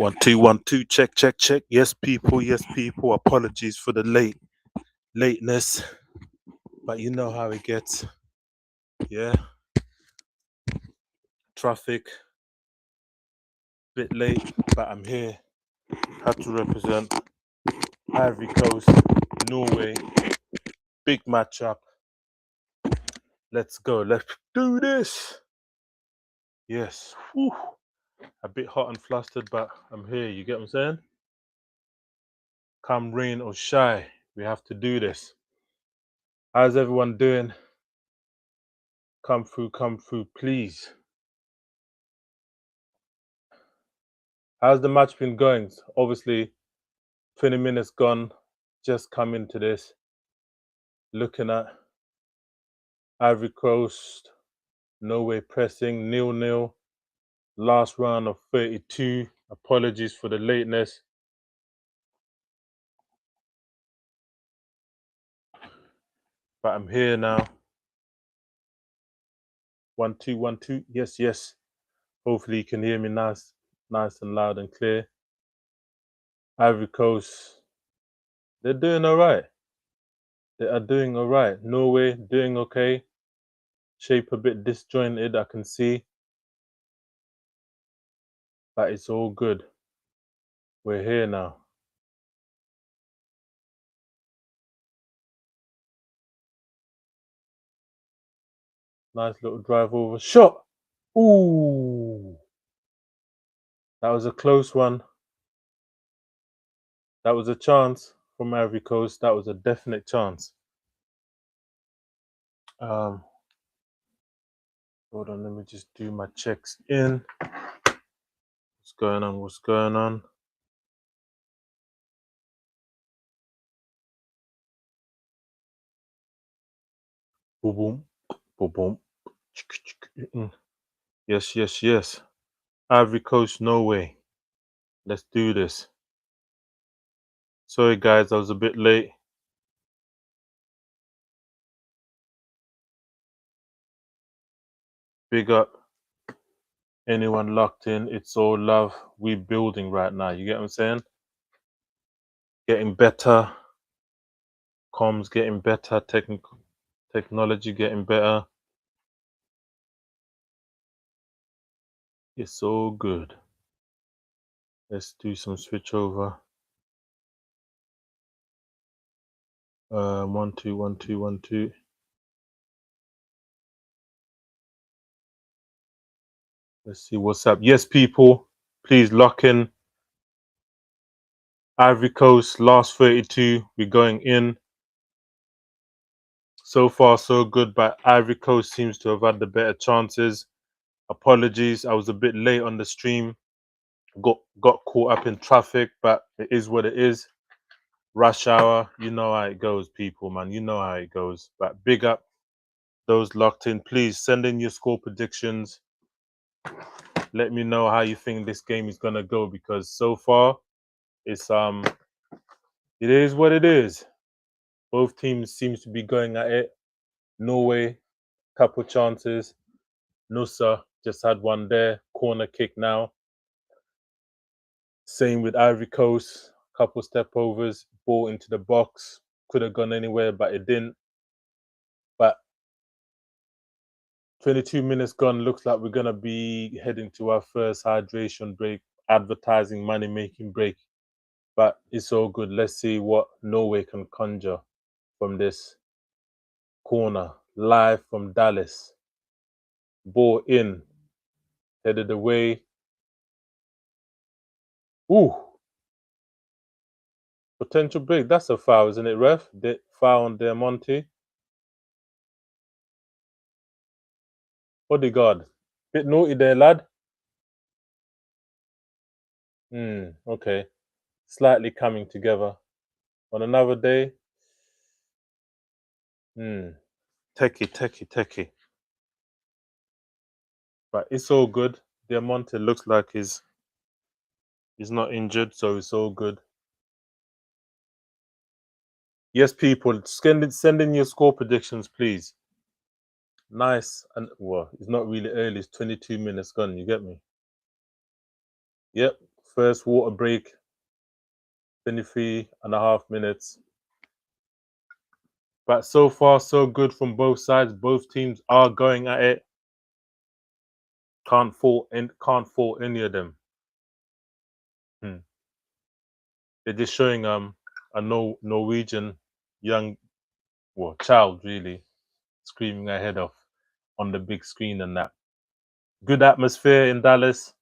1 2 check check check. Yes people, yes people. Apologies for the lateness, but you know how it gets. Yeah, traffic, bit late, but I'm here. Had to represent Ivory Coast, Norway. Big matchup. Let's go. Let's do this. Yes. Whew. A bit hot and flustered, but I'm here. You get what I'm saying? Come rain or shine, we have to do this. How's everyone doing? Come through, please. How's the match been going? Obviously, 20 minutes gone. Just come into this. Looking at Ivory Coast, Norway pressing 0-0. Last round of 32. Apologies for the lateness. But I'm here now. 1 2 1 2. Yes, yes. Hopefully you can hear me nice and loud and clear. Ivory Coast, they're doing all right. They are doing all right. Norway doing okay. Shape a bit disjointed, I can see. But it's all good. We're here now. Nice little drive over. Shot! Ooh! That was a close one. That was a chance from Ivory Coast. That was a definite chance. Hold on, let me just do my checks in. What's going on? What's going on? Boom, boom, boom, boom. Yes, yes, yes. Ivory Coast, Norway. Let's do this. Sorry, guys, I was a bit late. Big up anyone locked in. It's all love. We building right now. You get what I'm saying? Getting better. Comms getting better. Technology getting better. It's all good. Let's do some switch over. 1 2 1 2 1 2. Let's see what's up. Yes, people, please lock in. Ivory Coast, last 32. We're going in. So far, so good, but Ivory Coast seems to have had the better chances. Apologies, I was a bit late on the stream. Got caught up in traffic, but it is what it is. Rush hour, you know how it goes, people, man. You know how it goes. But big up those locked in. Please send in your score predictions. Let me know how you think this game is gonna go, because so far it's it is what it is. Both teams seems to be going at it. Norway, couple chances. Nusa just had one there. Corner kick now. Same with Ivory Coast. Couple step overs. Ball into the box. Could have gone anywhere, but it didn't. But 22 minutes gone. Looks like we're going to be heading to our first hydration break. Advertising, money-making break. But it's all good. Let's see what Norway can conjure from this corner. Live from Dallas. Ball in. Headed away. Ooh. Potential break. That's a foul, isn't it, ref? Foul on Monte. Odegaard. Bit naughty there, lad. Okay. Slightly coming together. On another day. Techie. But it's all good. Diamante looks like he's not injured, so it's all good. Yes, people, send in your score predictions, please. Nice. And well, it's not really early. It's 22 minutes gone. You get me? Yep. First water break, 23.5 minutes. But so far, so good from both sides. Both teams are going at it. Can't fault any of them. Hmm. They're just showing a Norwegian young child really screaming her head off on the big screen and that. Good atmosphere in Dallas,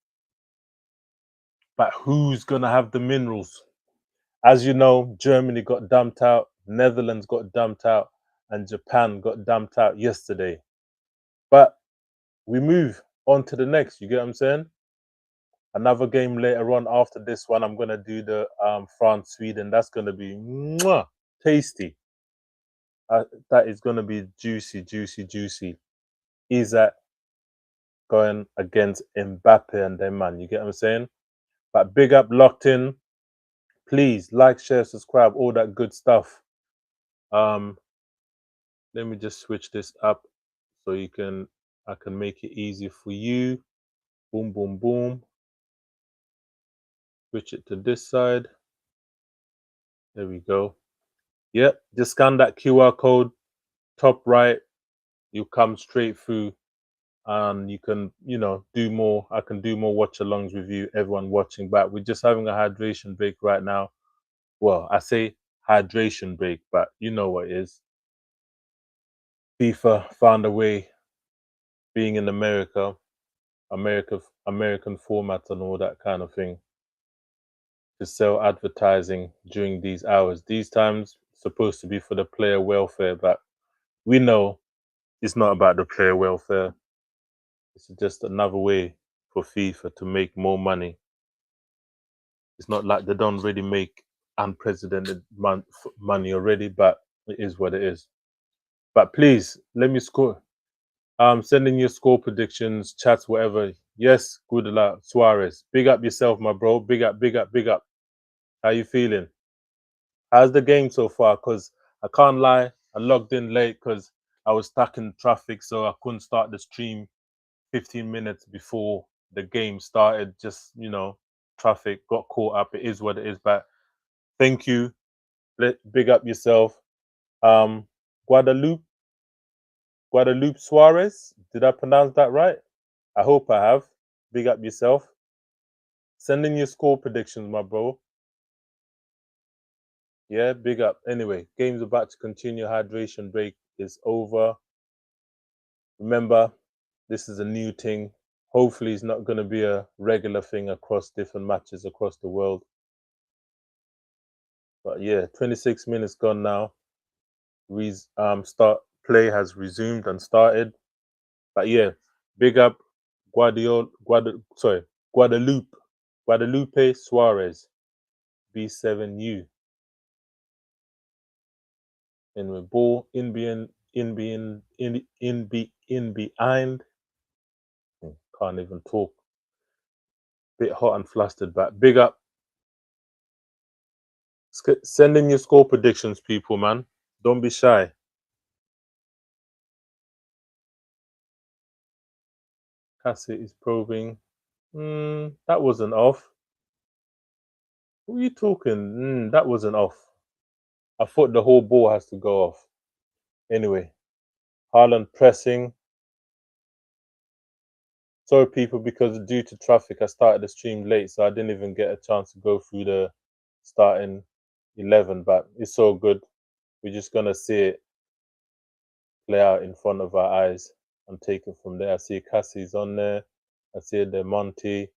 but who's gonna have the minerals? As you know, Germany got dumped out, Netherlands got dumped out, and Japan got dumped out yesterday. But we move on to the next. You get what I'm saying? Another game later on after this one, I'm gonna do the France Sweden. That's gonna be mwah, tasty. That is gonna be juicy, juicy, juicy. Isaac going against Mbappe and them man. You get what I'm saying? But big up, locked in. Please like, share, subscribe, all that good stuff. Um, let me just switch this up so I can make it easy for you. Boom, boom, boom. Switch it to this side. There we go. Yep, just scan that QR code, top right. You come straight through, and you can, do more. I can do more watch alongs with you, everyone watching back. We're just having a hydration break right now. Well, I say hydration break, but you know what it is. FIFA found a way, being in American format and all that kind of thing, to sell advertising during these hours. These times supposed to be for the player welfare, but we know it's not about the player welfare. It's just another way for FIFA to make more money. It's not like they don't already make unprecedented money already, but it is what it is. But please let me score. Send in your score predictions, chats, whatever. Yes, good luck, Suarez. Big up yourself, my bro. Big up, big up, big up. How you feeling? How's the game so far? Cause I can't lie, I logged in late because I was stuck in traffic, so I couldn't start the stream 15 minutes before the game started. Just traffic got caught up. It is what it is. But thank you. Big up yourself. Um, Guadalupe Guadalupe Suarez. Did I pronounce that right? I hope I have. Big up yourself. Send in your score predictions, my bro. Yeah, big up. Anyway, game's about to continue. Hydration break is over. Remember, this is a new thing. Hopefully, it's not going to be a regular thing across different matches across the world. But yeah, 26 minutes gone now. Start play has resumed and started. But yeah, big up Guadalupe Suarez, B7U. And with ball in behind. Can't even talk. Bit hot and flustered, but big up. Send in your score predictions, people, man. Don't be shy. Cassie is probing. That wasn't off. What are you talking? That wasn't off. I thought the whole ball has to go off. Anyway, Haaland pressing. Sorry, people, because due to traffic, I started the stream late, so I didn't even get a chance to go through the starting 11. But it's so good. We're just gonna see it play out in front of our eyes and take it from there. I see Cassie's on there. I see De Monte.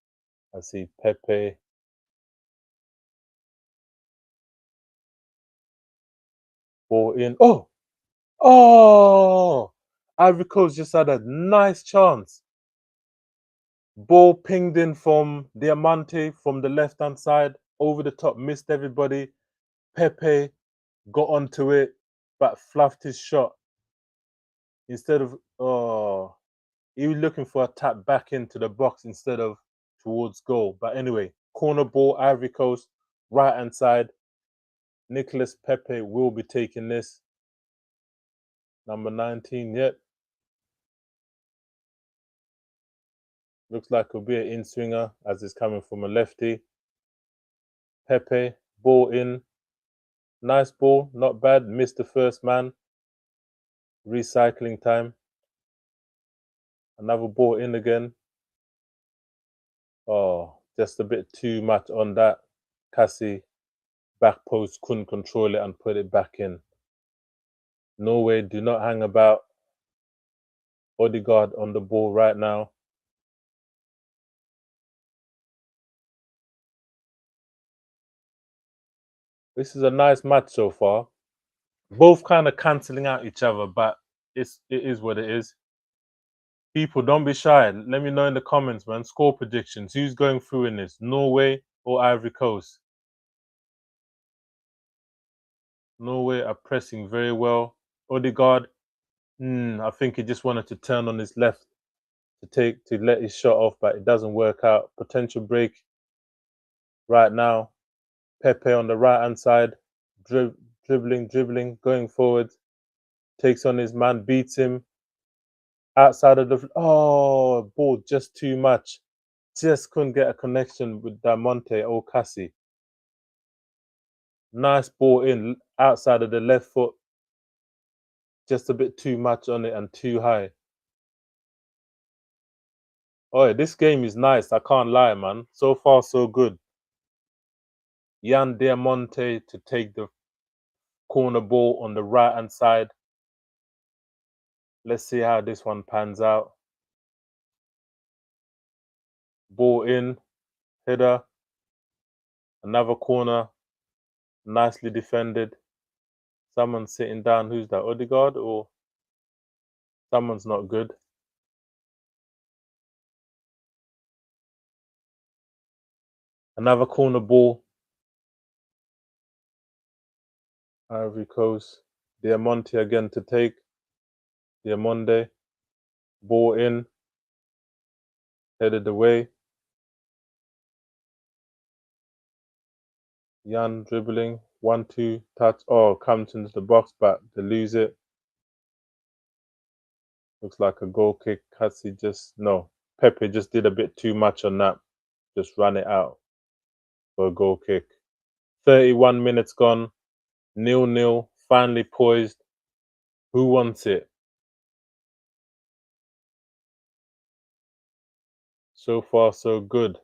I see Pepe. Ball in. Oh! Ivory Coast just had a nice chance. Ball pinged in from Diamante from the left hand side, over the top, missed everybody. Pepe got onto it, but fluffed his shot. Instead of he was looking for a tap back into the box instead of towards goal. But anyway, corner ball, Ivory Coast, right hand side. Nicolas Pepe will be taking this. Number 19, yep. Looks like it'll be an in swinger as it's coming from a lefty. Pepe, ball in. Nice ball, not bad. Missed the first man. Recycling time. Another ball in again. Oh, just a bit too much on that. Cassie, back post, couldn't control it and put it back in. Norway, do not hang about. Odegaard on the ball right now. This is a nice match so far. Both kind of cancelling out each other, but it is what it is. People, don't be shy. Let me know in the comments, man. Score predictions. Who's going through in this? Norway or Ivory Coast? Norway are pressing very well. Odegaard, I think he just wanted to turn on his left to let his shot off, but it doesn't work out. Potential break right now. Pepe on the right hand side, dribbling, going forward, takes on his man, beats him outside of the. Oh, ball just too much. Just couldn't get a connection with Damonte or Cassie. Nice ball in outside of the left foot. Just a bit too much on it and too high. Oh, yeah, this game is nice. I can't lie, man. So far, so good. Jan Diamonte to take the corner ball on the right hand side. Let's see how this one pans out. Ball in, header, another corner, nicely defended. Someone's sitting down. Who's that? Odegaard or someone's not good. Another corner ball. Ivory Coast. Diamonte again to take. Diamonde. Ball in. Headed away. Jan dribbling. 1-2 touch. Oh, comes into the box, but they lose it. Looks like a goal kick. Katsi just no. Pepe just did a bit too much on that. Just ran it out for a goal kick. 31 minutes gone. 0-0. Finally poised. Who wants it? So far, so good.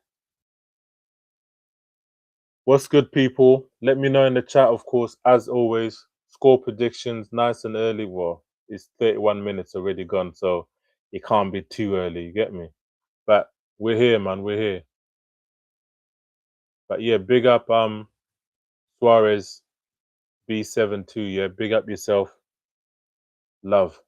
What's good, people? Let me know in the chat, of course, as always. Score predictions nice and early. Well, it's 31 minutes already gone, so it can't be too early. You get me? But we're here, man. We're here. But yeah, big up Suarez B72. Yeah, big up yourself. Love.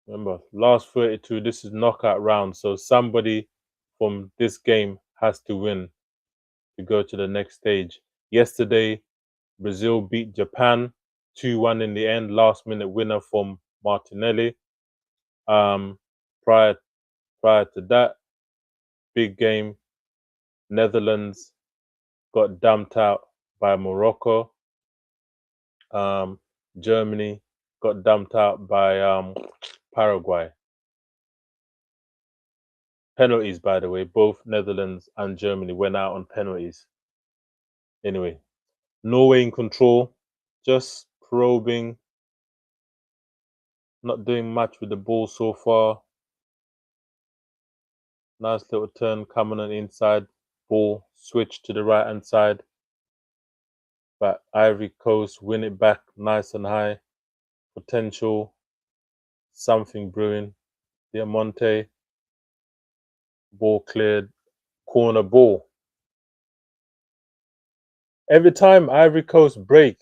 Remember, last 32. This is knockout round, so somebody from this game has to win to go to the next stage. Yesterday, Brazil beat Japan 2-1 in the end. Last minute winner from Martinelli. Um, prior to that, big game. Netherlands got dumped out by Morocco. Germany got dumped out by Paraguay. Penalties, by the way, both Netherlands and Germany went out on penalties. Anyway, Norway in control, just probing, not doing much with the ball so far. Nice little turn coming on the inside. Ball switch to the right hand side. But Ivory Coast win it back nice and high. Potential. Something brewing. Diamonte. Ball cleared. Corner ball. Every time Ivory Coast break,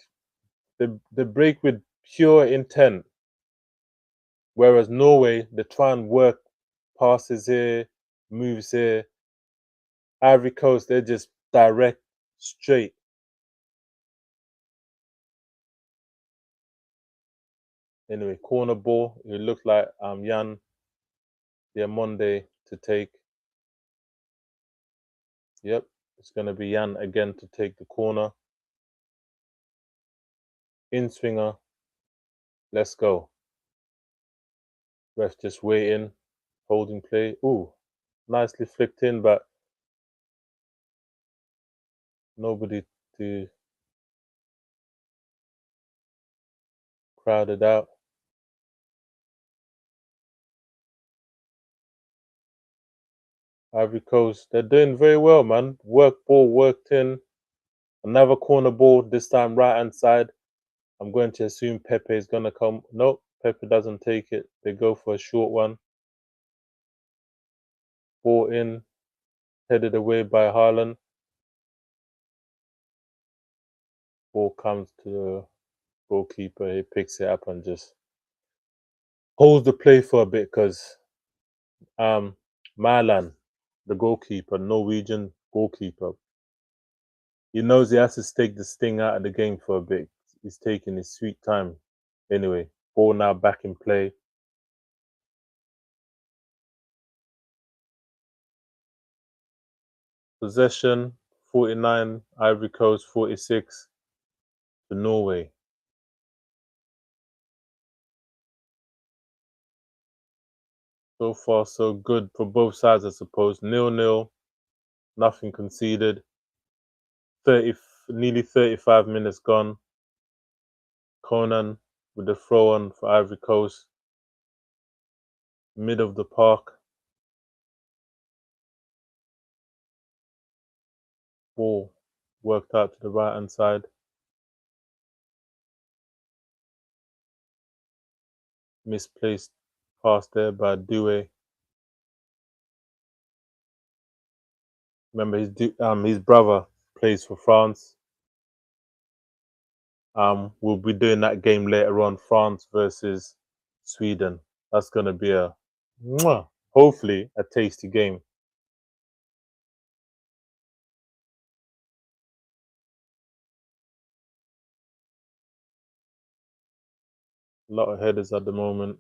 they break with pure intent. Whereas Norway, they try and work passes here, moves here. Ivory Coast, they're just direct, straight. Anyway, corner ball. It looked like Jan Diamonde to take. Yep, it's going to be Jan again to take the corner. In swinger. Let's go. Ref just waiting. Holding play. Ooh, nicely flicked in, but nobody to crowd it out. Ivory Coast, they're doing very well, man. Work ball worked in. Another corner ball, this time right hand side. I'm going to assume Pepe is going to come. Nope, Pepe doesn't take it. They go for a short one. Ball in, headed away by Haaland. Ball comes to the goalkeeper. He picks it up and just holds the play for a bit because Milan, the goalkeeper, Norwegian goalkeeper, he knows he has to take the sting out of the game for a bit. He's taking his sweet time. Anyway, ball now back in play. Possession 49, Ivory Coast 46 to Norway. So far, so good for both sides, I suppose. 0-0, nothing conceded. 30, nearly 35 minutes gone. Conan with the throw on for Ivory Coast. Mid of the park. Ball worked out to the right hand side. Misplaced pass there by Doué. Remember, his brother plays for France. We'll be doing that game later on, France versus Sweden. That's going to be hopefully a tasty game. A lot of headers at the moment.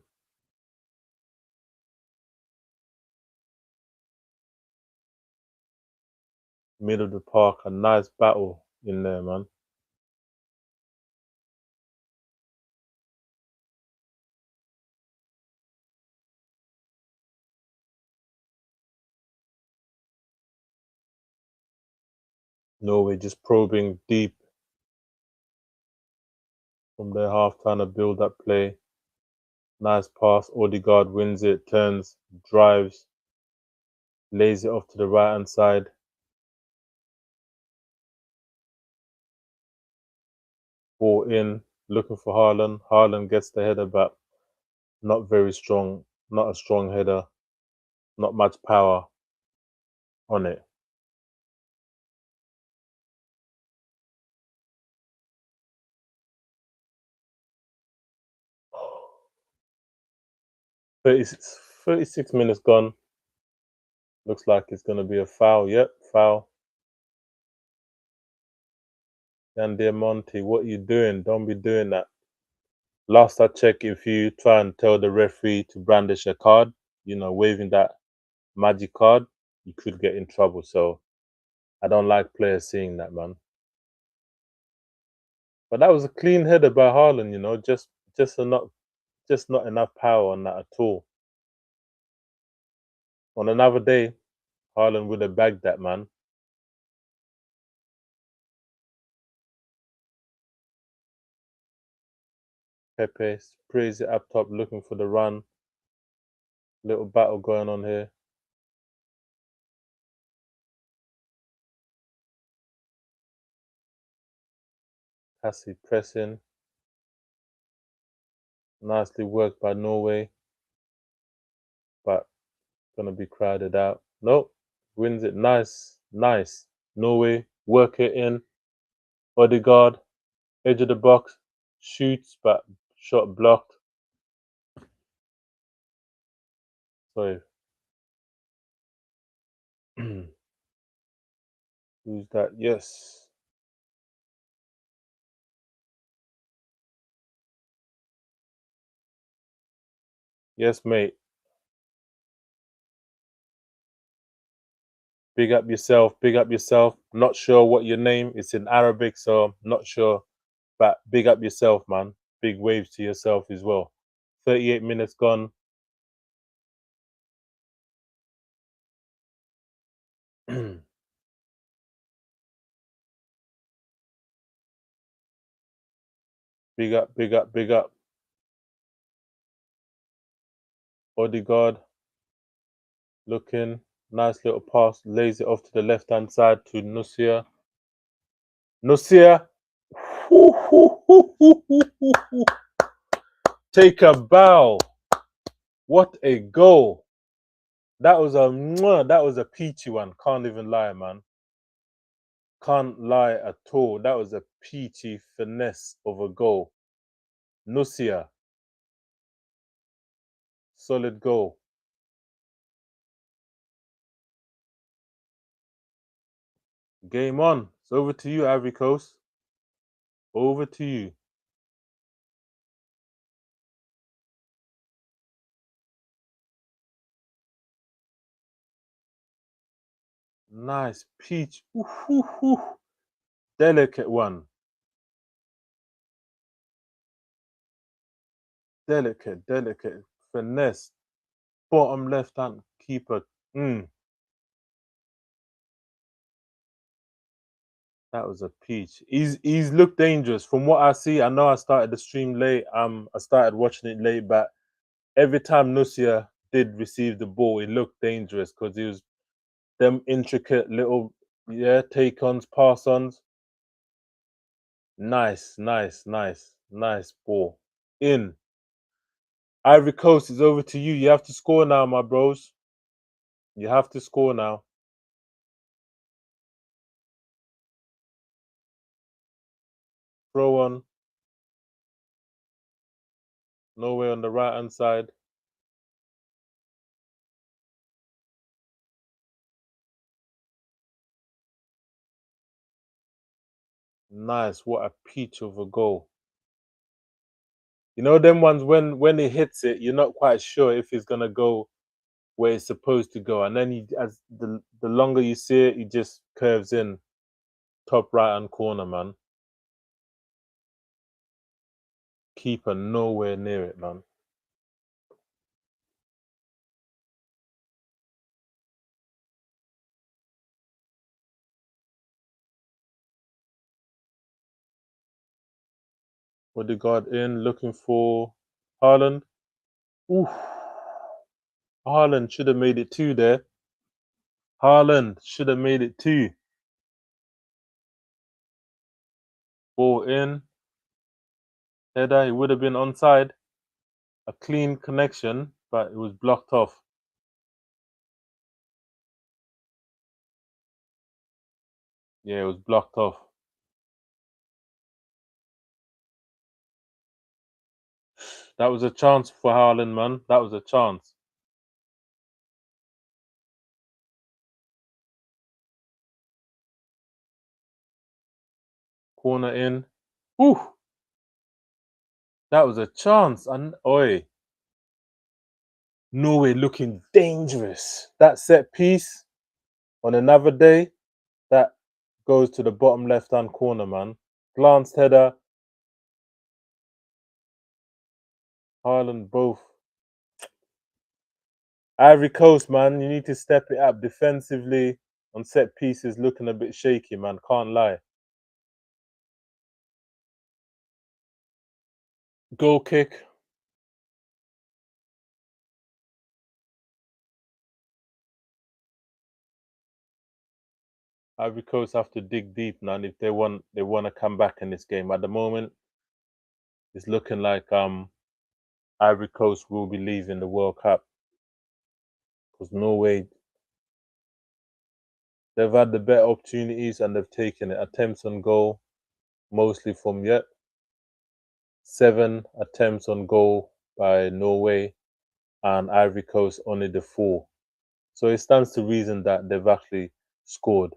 Middle of the park, a nice battle in there, man. Norway just probing deep from their half, trying to build that play. Nice pass. Odegaard wins it, turns, drives, lays it off to the right hand side. Ball in, looking for Haaland. Haaland gets the header, but not very strong. Not a strong header. Not much power on it. 36 minutes gone. Looks like it's going to be a foul. Yep, foul. Yan Diamonte, what are you doing? Don't be doing that. Last I checked, if you try and tell the referee to brandish a card, waving that magic card, you could get in trouble. So I don't like players seeing that, man. But that was a clean header by Haaland, just not enough power on that at all. On another day, Haaland would have bagged that, man. Pepe sprays it up top, looking for the run. Little battle going on here. Passive pressing. Nicely worked by Norway, but gonna be crowded out. Nope, wins it. Nice, nice. Norway work it in. Odegaard, edge of the box, shoots, but shot blocked. Sorry. Who's that? Yes. Yes, mate. Big up yourself. Big up yourself. Not sure what your name is in Arabic, so I'm not sure. But big up yourself, man. Big waves to yourself as well. 38 minutes gone. Big up, big up, big up. Bodyguard looking. Nice little pass. Lays it off to the left hand side to Nusia. Nusia. Take a bow. What a goal. That was a peachy one. Can't even lie, man. Can't lie at all. That was a peachy finesse of a goal. Nusia. Solid goal. Game on. It's over to you, Ivory Coast. Over to you. Nice peach. Ooh, ooh, ooh. Delicate one. Delicate. Finesse. Bottom left hand keeper. That was a peach. He's looked dangerous. From what I see, I know I started the stream late. I started watching it late, but every time Nusia did receive the ball, it looked dangerous because he was them intricate little take ons, pass ons. Nice ball. In. Ivory Coast is over to you. You have to score now, my bros. You have to score now. Throw on. Norway on the right hand side. Nice. What a peach of a goal. You know them ones when he hits it, you're not quite sure if he's gonna go where it's supposed to go, and then as the longer you see it, he just curves in top right hand corner, man. Keeper nowhere near it, man. Odegaard in, looking for Haaland. Ooh, Haaland should have made it two there. Haaland should have made it two. Ball in. Header, it would have been onside. A clean connection, but it was blocked off. Yeah, it was blocked off. That was a chance for Haaland, man. That was a chance. Corner in. Ooh, that was a chance. And oi, Norway looking dangerous. That set piece on another day, that goes to the bottom left hand corner, man. Glanced header. Haaland both. Ivory Coast, man, you need to step it up defensively on set pieces. Looking a bit shaky, man. Can't lie. Goal kick. Ivory Coast have to dig deep now if they want to come back in this game. At the moment, it's looking like Ivory Coast will be leaving the World Cup because Norway, they've had the better opportunities and they've taken it. Attempts on goal, mostly from 7 attempts on goal by Norway, and Ivory Coast only the 4. So it stands to reason that they've actually scored.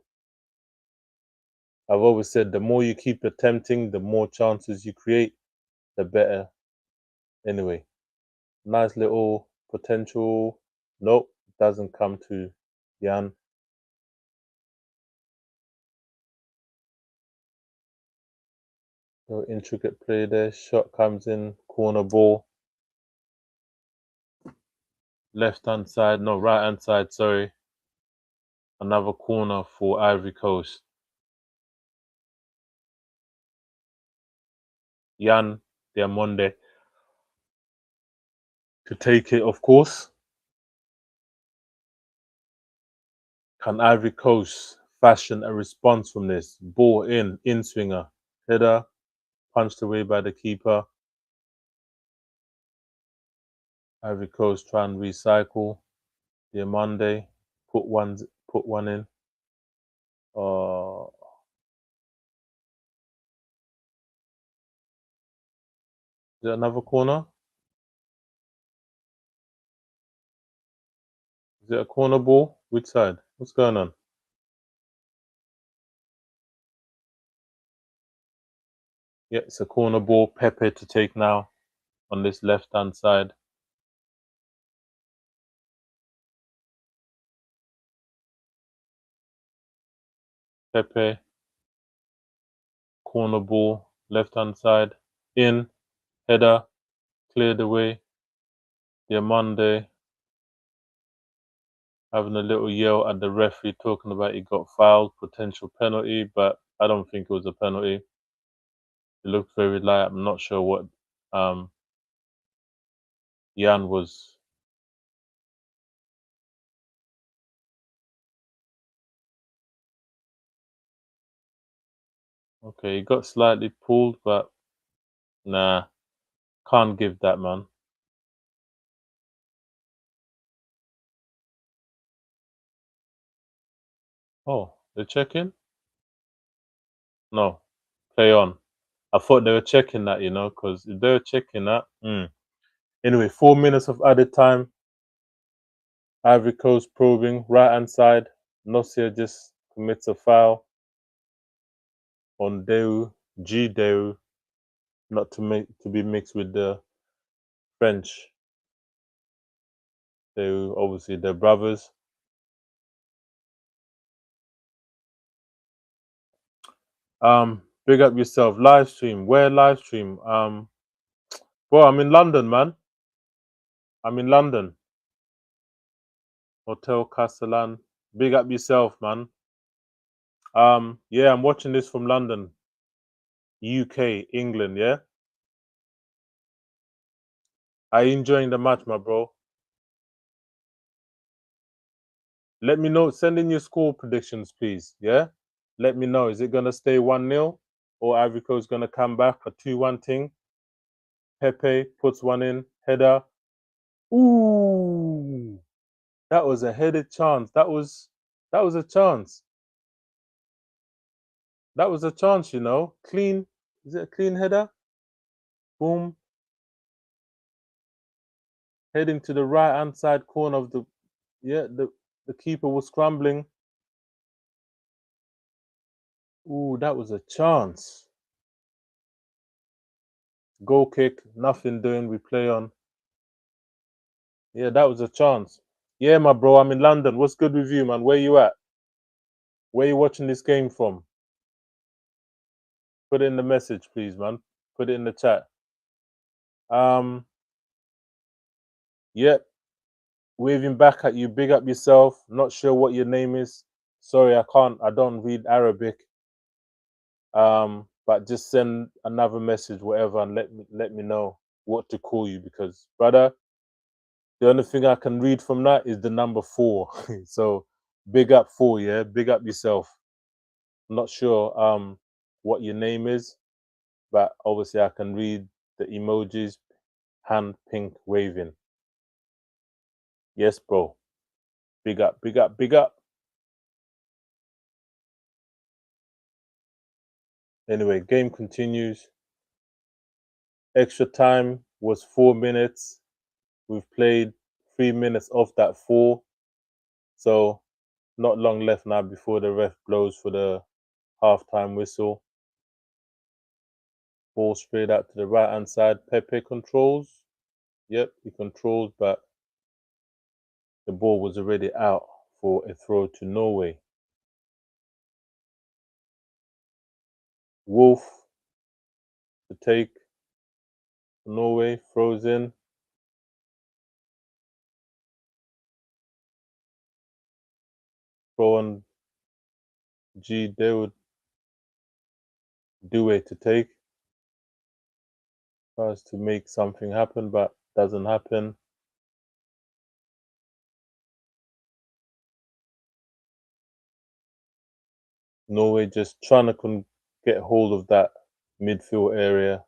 I've always said the more you keep attempting, the more chances you create, the better. Anyway, nice little potential. Nope, doesn't come to Jan. No intricate play there. Shot comes in, corner ball. Left hand side, no, right hand side, sorry. Another corner for Ivory Coast. Jan Diamonde to take it, of course. Can Ivory Coast fashion a response from this? Ball in swinger, header, punched away by the keeper. Ivory Coast try and recycle. Diamonde put one in. Uh, is it another corner? Is it a corner ball? Which side? What's going on? Yeah, it's a corner ball. Pepe to take now on this left hand side. Pepe, corner ball, left hand side. In, header, cleared away. Diamande having a little yell at the referee, talking about he got fouled, potential penalty, but I don't think it was a penalty. It looked very light. I'm not sure what um, Jan was. Okay, he got slightly pulled, but nah, can't give that, man. Oh, they're checking? No, play on. I thought they were checking that, because if they were checking that. Anyway, 4 minutes of added time. Ivory Coast probing, right hand side. Nocia just commits a foul on Deu, G Deu, not to be mixed with the French. Deu, obviously they're brothers. Big up yourself. Live stream. Where live stream? Well, I'm in London, man. I'm in London. Hotel Castellan. Big up yourself, man. Yeah, I'm watching this from London, UK, England. Yeah, are you enjoying the match, my bro? Let me know. Send in your score predictions, please. Yeah, let me know. Is it gonna stay 1-0 or Ivory Coast gonna come back a 2-1 thing? Pepe puts one in, header. Ooh, that was a headed chance. That was a chance. That was a chance, Clean. Is it a clean header? Boom. Heading to the right hand side corner of the, yeah, the keeper was scrambling. Ooh, that was a chance. Goal kick, nothing doing. We play on. Yeah, that was a chance. Yeah, my bro, I'm in London. What's good with you, man? Where you at? Where you watching this game from? Put it in the message, please, man. Put it in the chat. Um, yeah, waving back at you. Big up yourself. Not sure what your name is. Sorry, I can't. I don't read Arabic. But just send another message, whatever, and let me know what to call you, because brother, the only thing I can read from that is the number 4. So big up 4, yeah. Big up yourself. I'm not sure what your name is, but obviously I can read the emojis, hand pink waving. Yes, bro. Big up, big up, big up. Anyway, game continues. Extra time was 4 minutes. We've played 3 minutes off that 4. So not long left now before the ref blows for the halftime whistle. Ball straight out to the right hand side. Pepe controls. Yep, he controls, but the ball was already out for a throw to Norway. Wolf to take. Norway throws in. Throw on G. They would do it to take. tries to make something happen, but doesn't happen. Norway just trying to get hold of that midfield area.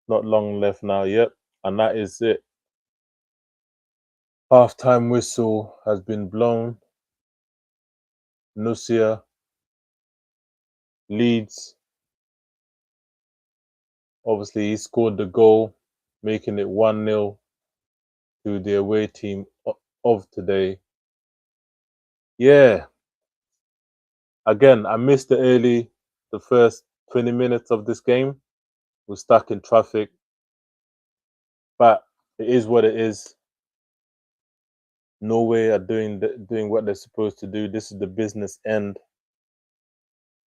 Not long left now. Yep, and that is it. Half-time whistle has been blown. Nusia leads. Obviously, he scored the goal, making it 1-0 to the away team of today. Yeah, again, I missed the first 20 minutes of this game. We're stuck in traffic, but it is what it is. Norway are doing what they're supposed to do. This is the business end.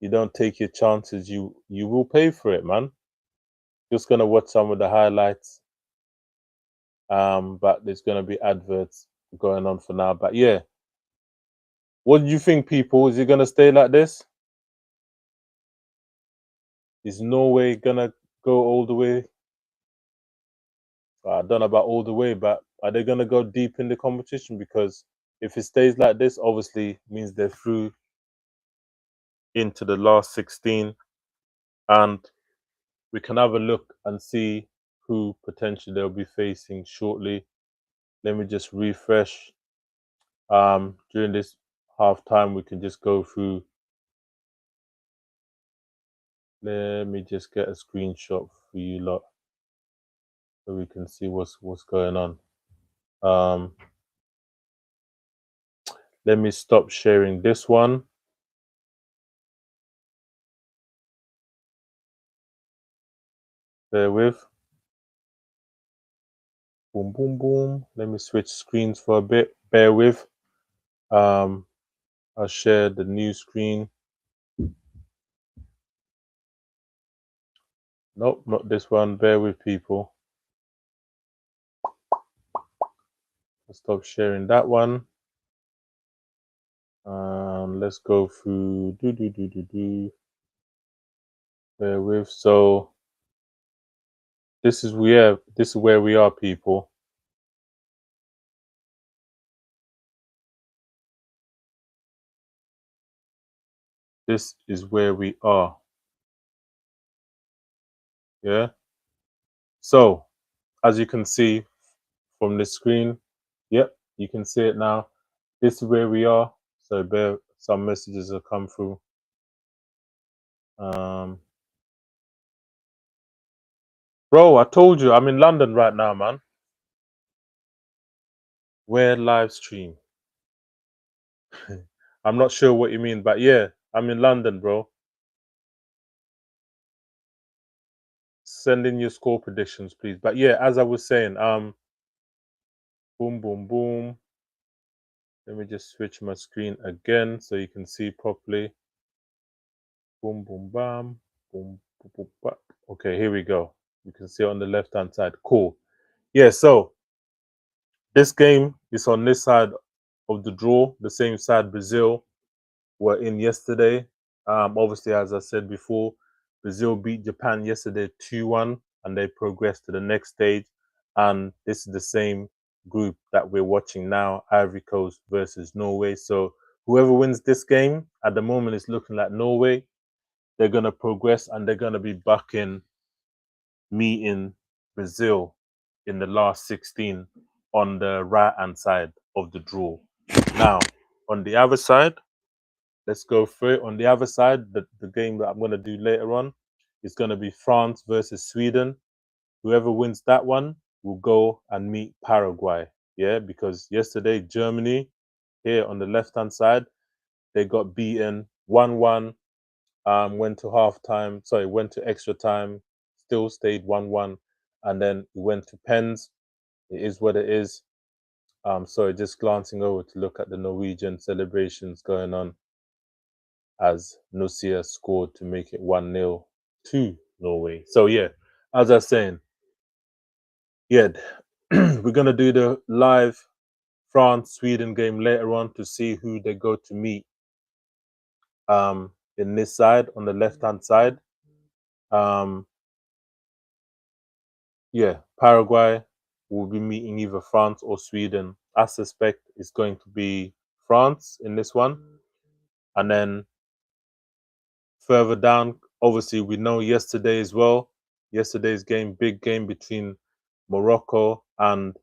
You don't take your chances, you will pay for it, man. Just gonna watch some of the highlights. But there's gonna be adverts going on for now. But yeah, what do you think, people? Is it gonna stay like this? Is Norway gonna go all the way? I don't know about all the way, but are they gonna go deep in the competition? Because if it stays like this, obviously means they're through into the last 16, and we can have a look and see who potentially they'll be facing shortly. Let me just refresh. During this half time, we can just go through. Let me just get a screenshot for you lot so we can see what's going on. Let me stop sharing this one. Bear with. Boom, boom, boom. Let me switch screens for a bit. Bear with. I'll share the new screen. Nope, not this one. Bear with, people. I'll stop sharing that one. Let's go through. Bear with. So this is where we are, people. This is where we are. Yeah. So as you can see from the screen, yep, you can see it now. This is where we are. So some messages have come through. Bro, I told you I'm in London right now, man. Where live stream? I'm not sure what you mean, but yeah, I'm in London, bro. Send in your score predictions, please. But yeah, as I was saying, boom, boom, boom. Let me just switch my screen again so you can see properly. Boom, boom, bam. Boom, boom, boom, bam. Okay, here we go. You can see on the left-hand side. Cool. Yeah, so this game is on this side of the draw, the same side Brazil were in yesterday. Obviously, as I said before, Brazil beat Japan yesterday 2-1, and they progressed to the next stage. And this is the same group that we're watching now, Ivory Coast versus Norway. So whoever wins this game, at the moment, is looking like Norway. They're going to progress, and they're going to be back in meeting Brazil in the last 16 on the right-hand side of the draw. Now, on the other side, let's go through it. On the other side, the game that I'm going to do later on is going to be France versus Sweden. Whoever wins that one will go and meet Paraguay. Yeah, because yesterday, Germany, here on the left-hand side, they got beaten 1-1, went to went to extra time, still stayed 1-1, and then it went to pens. It is what it is. Sorry, just glancing over to look at the Norwegian celebrations going on as Nusia scored to make it 1-0 to Norway. So yeah, as I was saying, yeah, we're gonna do the live France-Sweden game later on to see who they go to meet in this side on the left-hand side. Um, yeah, Paraguay will be meeting either France or Sweden. I suspect it's going to be France in this one. And then further down, obviously, we know yesterday as well. Yesterday's game, big game between Morocco and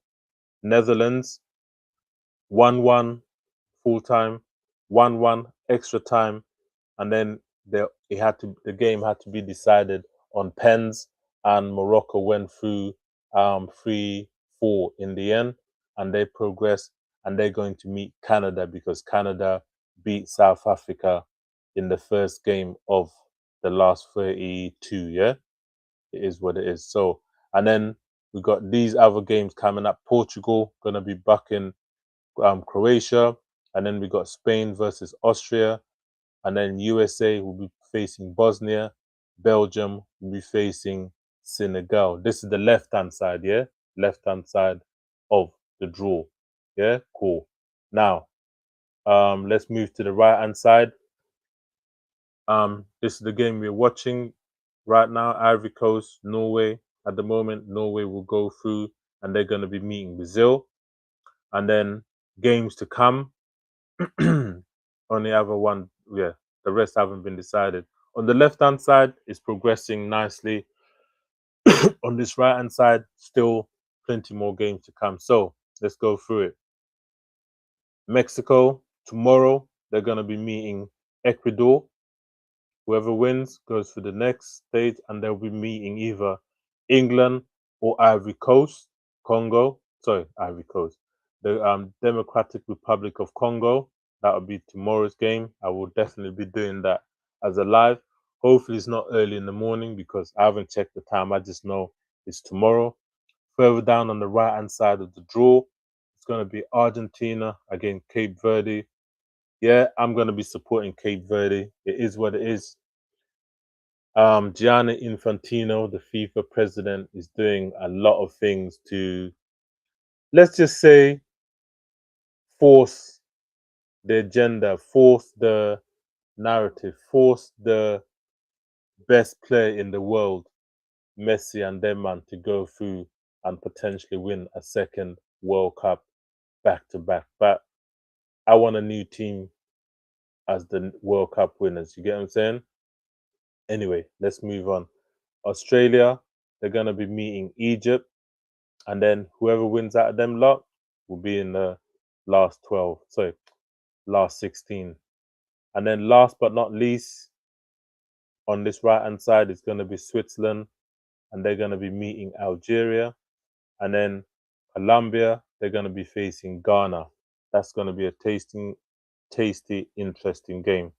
Netherlands. 1-1 full time, 1-1 extra time, and then the game had to be decided on pens, and Morocco went through 3-4 in the end, and they progressed, and they're going to meet Canada because Canada beat South Africa in the first game of the last 32. Yeah, it is what it is. So, and then we got these other games coming up. Portugal gonna be bucking Croatia, and then we got Spain versus Austria, and then USA will be facing Bosnia, Belgium will be facing Senegal. This is the left hand side, yeah, left hand side of the draw, yeah, cool. Now, let's move to the right hand side. This is the game we're watching right now. Ivory Coast, Norway. At the moment, Norway will go through, and they're going to be meeting Brazil, and then games to come. Only other one, yeah. The rest haven't been decided. On the left hand side, it's progressing nicely. On this right hand side, still plenty more games to come. So let's go through it. Mexico tomorrow, they're gonna be meeting Ecuador. Whoever wins goes to the next stage, and they'll be meeting either England or Ivory Coast, Congo. Sorry, Ivory Coast. The Democratic Republic of Congo. That will be tomorrow's game. I will definitely be doing that as a live. Hopefully, it's not early in the morning because I haven't checked the time. I just know it's tomorrow. Further down on the right hand side of the draw, it's going to be Argentina against Cape Verde. Yeah, I'm going to be supporting Cape Verde. It is what it is. Gianni Infantino, the FIFA president, is doing a lot of things to, let's just say, force the agenda, force the narrative, force the best player in the world, Messi and them man, to go through and potentially win a second World Cup back to back. But I want a new team as the World Cup winners. You get what I'm saying? Anyway, let's move on. Australia, they're going to be meeting Egypt, and then whoever wins out of them lot will be in the last 12, sorry, last 16. And then last but not least, on this right hand side is going to be Switzerland, and they're going to be meeting Algeria. And then Colombia, they're going to be facing Ghana. That's going to be a tasty, interesting game.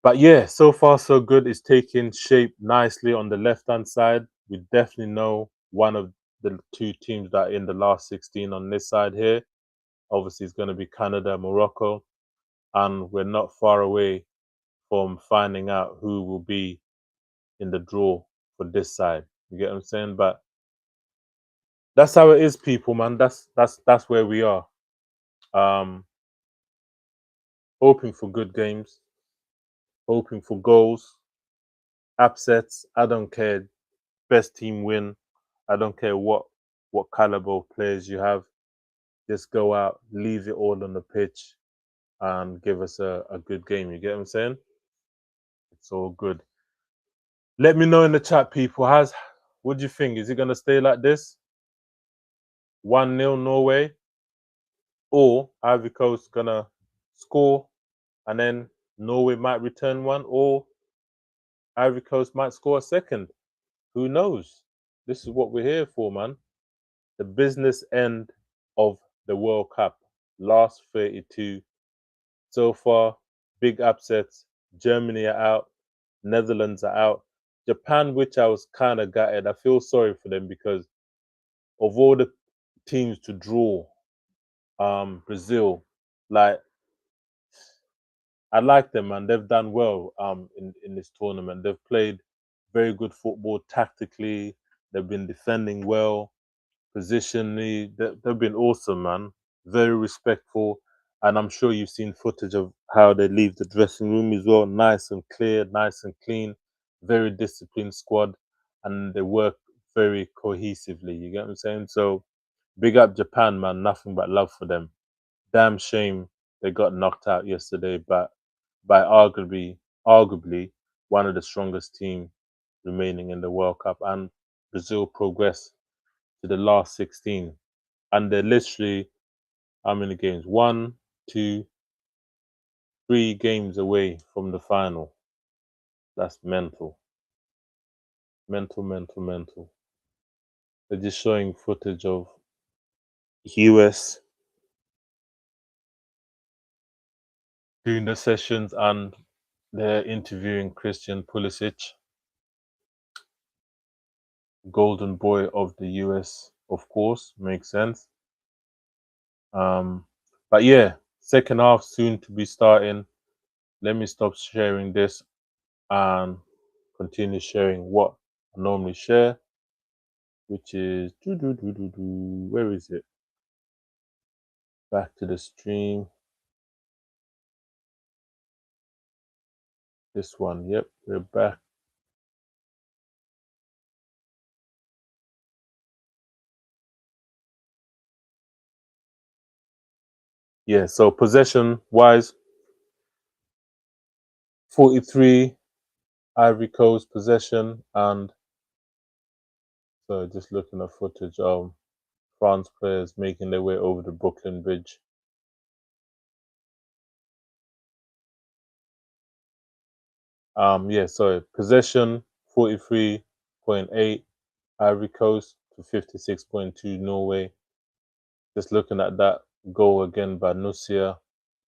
But yeah, so far so good. It's taking shape nicely on the left hand side. We definitely know one of the two teams that are in the last 16 on this side here. Obviously, it's going to be Canada, Morocco, and we're not far away from finding out who will be in the draw for this side. You get what I'm saying? But that's how it is, people, man. That's where we are. Um, hoping for good games, hoping for goals, upsets. I don't care. Best team win. I don't care what caliber of players you have. Just go out, leave it all on the pitch, and give us a good game. You get what I'm saying? It's all good. Let me know in the chat, people. What do you think? Is it gonna stay like this? 1-0 Norway, or Ivory Coast gonna score and then Norway might return one, or Ivory Coast might score a second. Who knows? This is what we're here for, man. The business end of the World Cup. Last 32. So far, big upsets. Germany are out. Netherlands are out. Japan, which I was kind of gutted. I feel sorry for them because of all the teams to draw, Brazil, like I like them, man. They've done well in this tournament. They've played very good football tactically. They've been defending well, positionally. They've been awesome, man. Very respectful. And I'm sure you've seen footage of how they leave the dressing room as well. Nice and clear, nice and clean. very disciplined squad, and they work very cohesively. You get what I'm saying? So big up Japan, man. Nothing but love for them. Damn shame they got knocked out yesterday, but by arguably one of the strongest team remaining in the World Cup, and Brazil progressed to the last 16, and they're literally how many games? One, two, 3 games away from the final. That's mental, mental. They're just showing footage of US doing the sessions, and they're interviewing Christian Pulisic, golden boy of the US, of course, makes sense. Um, but yeah, second half soon to be starting. Let me stop sharing this and continue sharing what I normally share, which is where is it? Back to the stream. This one, yep, we're back. Yeah, so possession wise, 43 Ivory Coast possession, and so just looking at footage of France players making their way over the Brooklyn Bridge. Yeah, sorry, possession 43.8 Ivory Coast to 56.2 Norway. Just looking at that goal again by Nusia.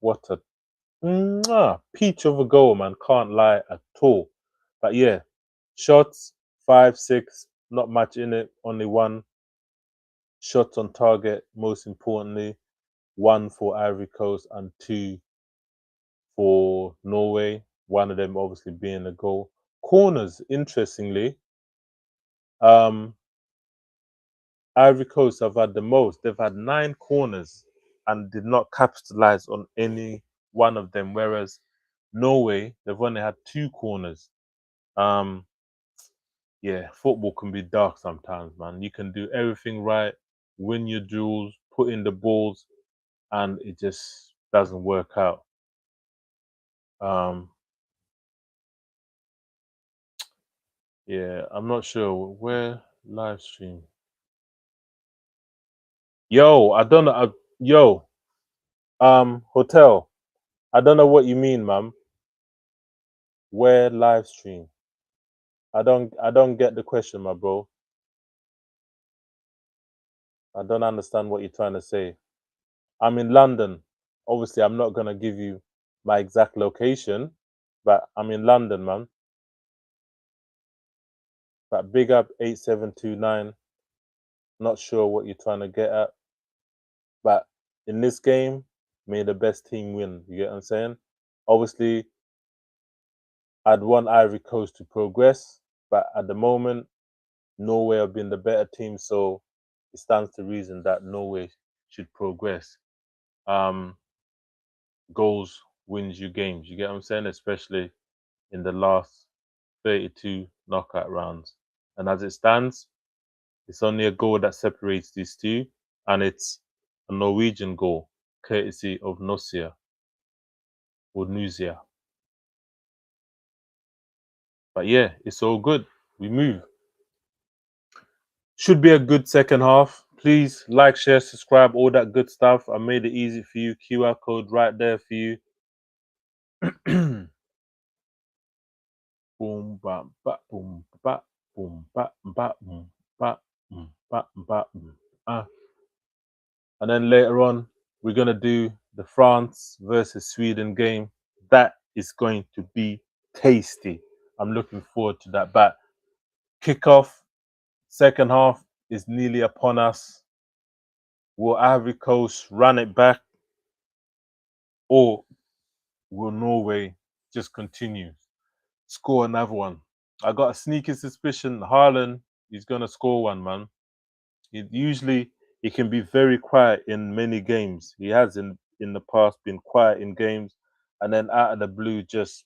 What a peach of a goal, man. Can't lie at all. But yeah, shots 5, 6, not much in it. Only one shots on target. Most importantly, one for Ivory Coast and two for Norway. One of them obviously being a goal. Corners, interestingly, um, Ivory Coast have had the most. They've had 9 corners and did not capitalize on any one of them. Whereas Norway, they've only had 2 corners. Um, yeah, football can be dark sometimes, man. You can do everything right, win your duels, put in the balls, and it just doesn't work out. Um, yeah, I'm not sure where live stream. Yo, I don't know. Hotel. I don't know what you mean, man. Where live stream? I don't get the question, my bro. I don't understand what you're trying to say. I'm in London. Obviously, I'm not gonna give you my exact location, but I'm in London, man. But big up 8729. Not sure what you're trying to get at, but in this game, may the best team win. You get what I'm saying? Obviously, I'd want Ivory Coast to progress, but at the moment, Norway have been the better team, so it stands to reason that Norway should progress. Um, Goals wins you games. You get what I'm saying? Especially in the last 32 knockout rounds. And as it stands, it's only a goal that separates these two, and it's a Norwegian goal, courtesy of Nosia or Nusia. But yeah, it's all good. We move. Should be a good second half. Please like, share, subscribe, all that good stuff. I made it easy for you. QR code right there for you. Boom, bam, ba, boom, ba, boom, ba, ba, boom, ba, boom, ba, ba, boom. And then later on, we're gonna do the France versus Sweden game. That is going to be tasty. I'm looking forward to that. But kickoff, second half is nearly upon us. Will Ivory Coast run it back, or will Norway just continue score another one? I got a sneaky suspicion Haaland is gonna score one, man. He can be very quiet in many games. He has in the past been quiet in games, and then out of the blue, just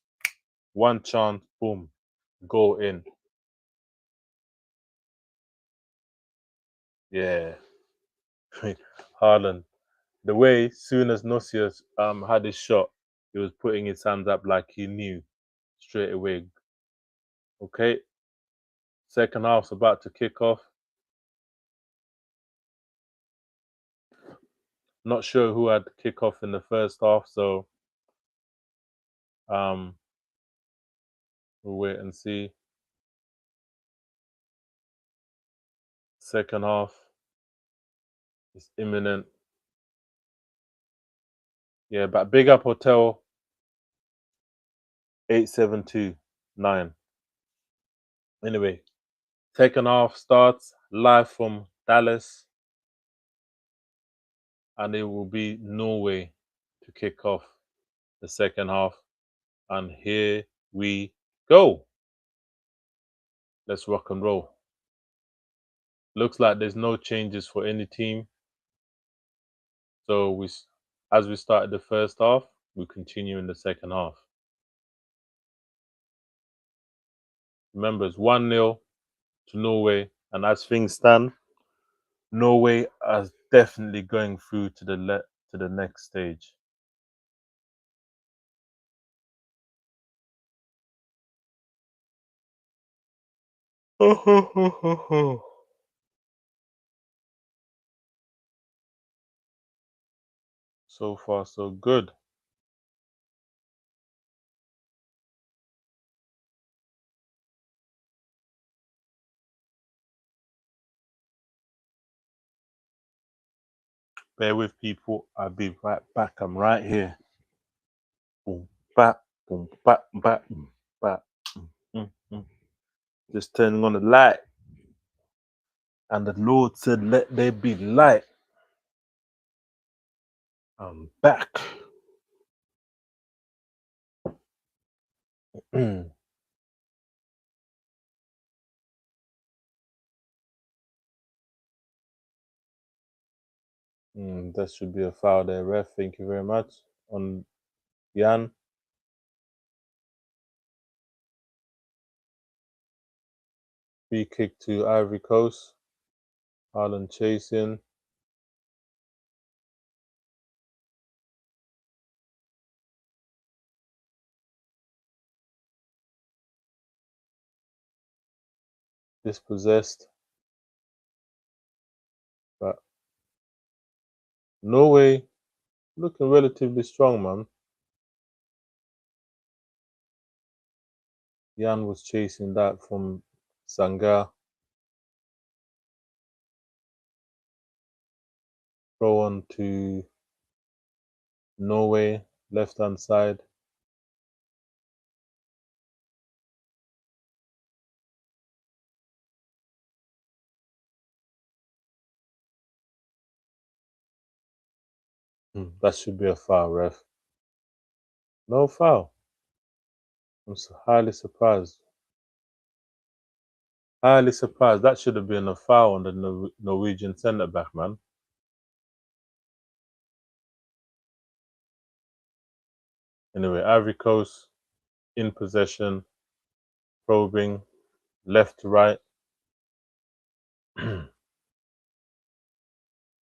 one chance, boom. Go in. Yeah. Haaland. The way soon as Nocias had his shot, he was putting his hands up like he knew straight away. Okay, second half's about to kick off. Not sure who had kick off in the first half, so um we'll wait and see. Second half is imminent. Yeah, but big up Hotel 8729. Anyway, second half starts live from Dallas, and it will be Norway to kick off the second half. And here we go. Let's rock and roll. Looks like there's no changes for any team. So as we started the first half, we continue in the second half. Remember, it's 1-0 to Norway, and as things stand, Norway are definitely going through to the next stage. So far, so good. Bear with people. I'll be right back. I'm right here. Boom, bap, boom, bap, bap, bap. Mm. Just turning on the light. And the Lord said, let there be light. I'm back. That should be a foul there, ref. Thank you very much. On Jan. Free kick to Ivory Coast. Haaland chasing. Dispossessed. But Norway looking relatively strong, man. Jan was chasing that from Sanga. Throw on to Norway, left hand side. That should be a foul, ref. No foul. I'm highly surprised. Highly surprised. That should have been a foul on the Norwegian centre back, man. Anyway, Ivory Coast in possession, probing left to right.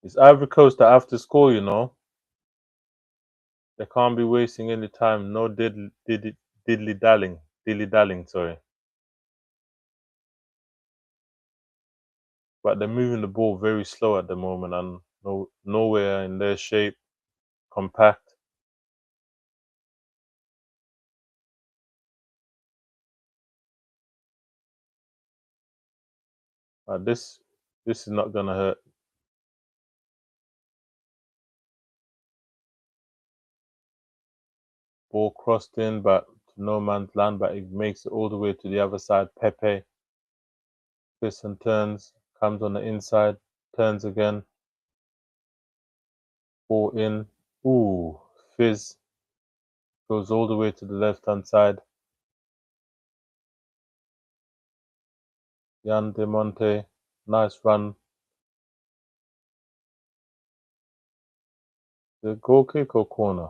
It's Ivory Coast that have to score, you know. They can't be wasting any time. No dilly dallying. Sorry, but they're moving the ball very slow at the moment, and nowhere in their shape, compact. This is not gonna hurt. Ball crossed in, but to no man's land. But it makes it all the way to the other side. Pepe twists and turns, comes on the inside, turns again. Ball in. Ooh, Fizz goes all the way to the left hand side. Jan De Monte, nice run. The goal kick or corner?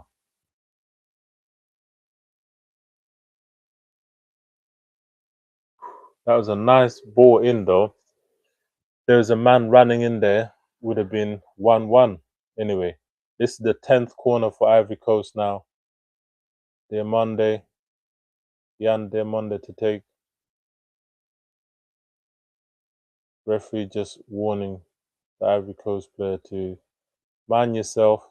That was a nice ball in though. There's a man running in there. Would have been 1-1 anyway. This is the 10th corner for Ivory Coast now. Diamonde, Yan Diamonde to take. Referee just warning the Ivory Coast player to mind yourself.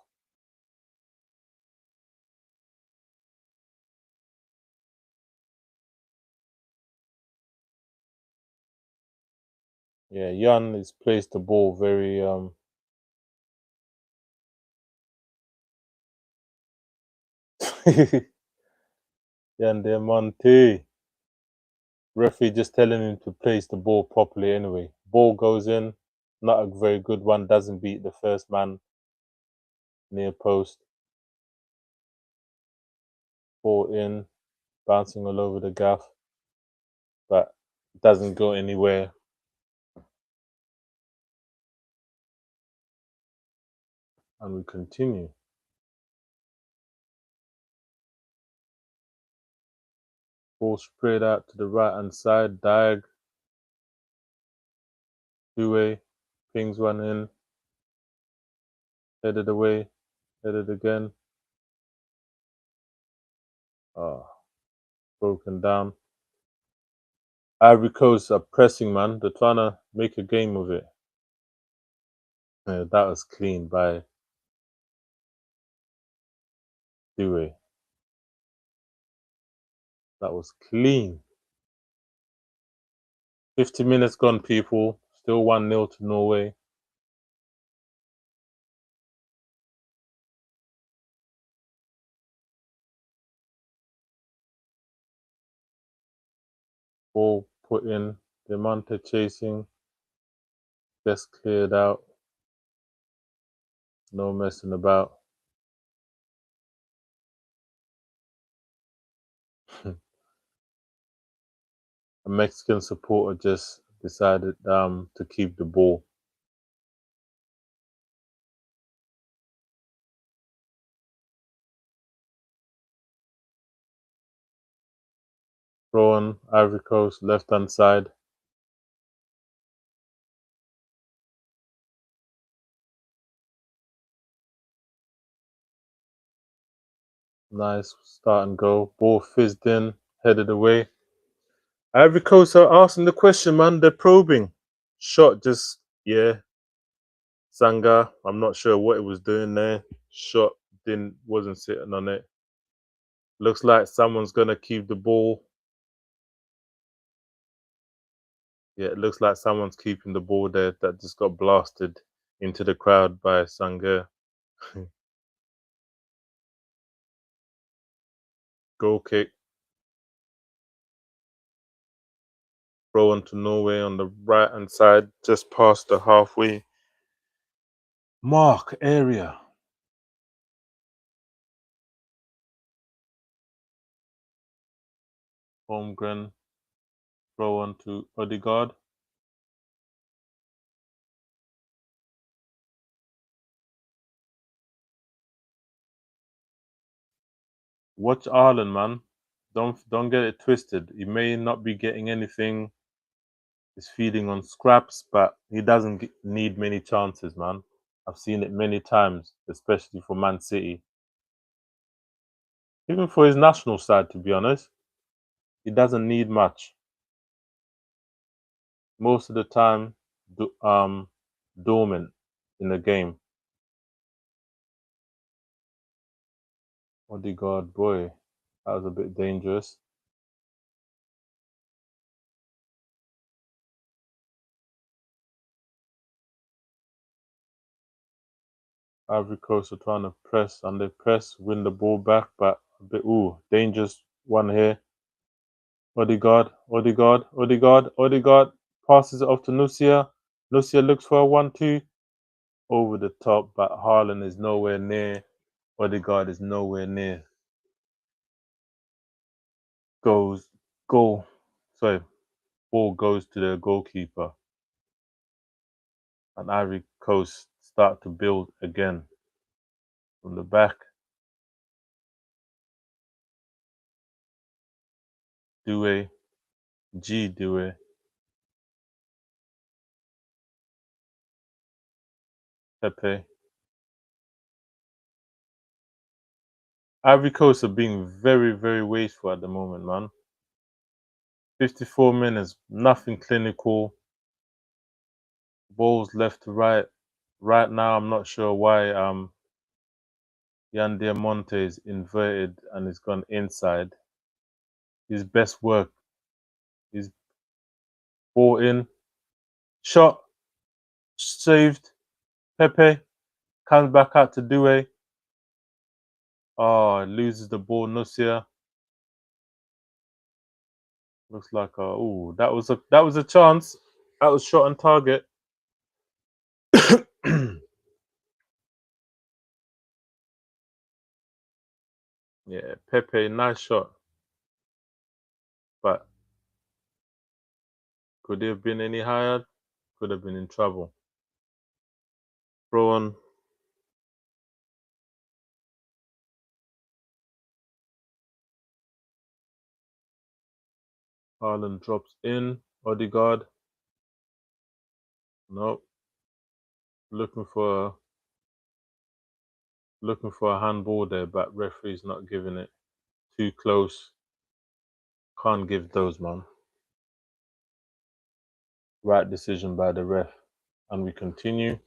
Yeah, Yan has placed the ball very Yan Diamante. Referee just telling him to place the ball properly anyway. Ball goes in, not a very good one, doesn't beat the first man near post. Ball in, bouncing all over the gaff, but doesn't go anywhere. And we continue. Ball sprayed out to the right hand side, diag, two-way, pings one in, headed away, headed again. Broken down. Ivory Coast are pressing, man. They're trying to make a game of it. Yeah, that was clean by Dewey. That was clean. 50 minutes gone, people. Still 1-0 to Norway. Ball put in. Diamante chasing. Just cleared out. No messing about. A Mexican supporter just decided to keep the ball. Throw on Ivory Coast, left hand side. Nice start and go. Ball fizzed in, headed away. Ivory Coast are asking the question, man. They're probing. Shot just, yeah. Sanga, I'm not sure what it was doing there. Shot wasn't sitting on it. Looks like someone's gonna keep the ball. Yeah, it looks like someone's keeping the ball there. That just got blasted into the crowd by Sanga. Goal kick. Throw on to Norway on the right hand side, just past the halfway mark area. Holmgren. Throw on to Odegaard. Watch Ireland, man. Don't get it twisted. He may not be getting anything. He's feeding on scraps, but he doesn't need many chances, man. I've seen it many times, especially for Man City. Even for his national side, to be honest, he doesn't need much. Most of the time, dormant in the game. Odegaard, boy, that was a bit dangerous. Ivory Coast are trying to press and they press, win the ball back, but a bit dangerous one here. Odegaard, Odegaard, Odegaard, Odegaard passes it off to Nusia. Nusia looks for a 1-2 over the top, but Haaland is nowhere near. Odegaard is nowhere near. Goes goal. Sorry, ball goes to the goalkeeper, and Ivory Coast start to build again from the back. Dewey, Dewey. Pepe. Ivory Coast are being very, very wasteful at the moment, man. 54 minutes, nothing clinical. Balls left to right. Right now, I'm not sure why Yan Diamonte is inverted and he's gone inside. His best work is ball in, shot, saved. Pepe comes back out to Due. Oh, loses the ball. Nusia looks like that was a chance. That was shot on target. Yeah, Pepe, nice shot, but could it have been any higher? Could have been in trouble. Throw on. Haaland drops in. Odegaard. Nope. Looking for a handball there, but referee's not giving it. Too close. Can't give those, man. Right decision by the ref. And we continue.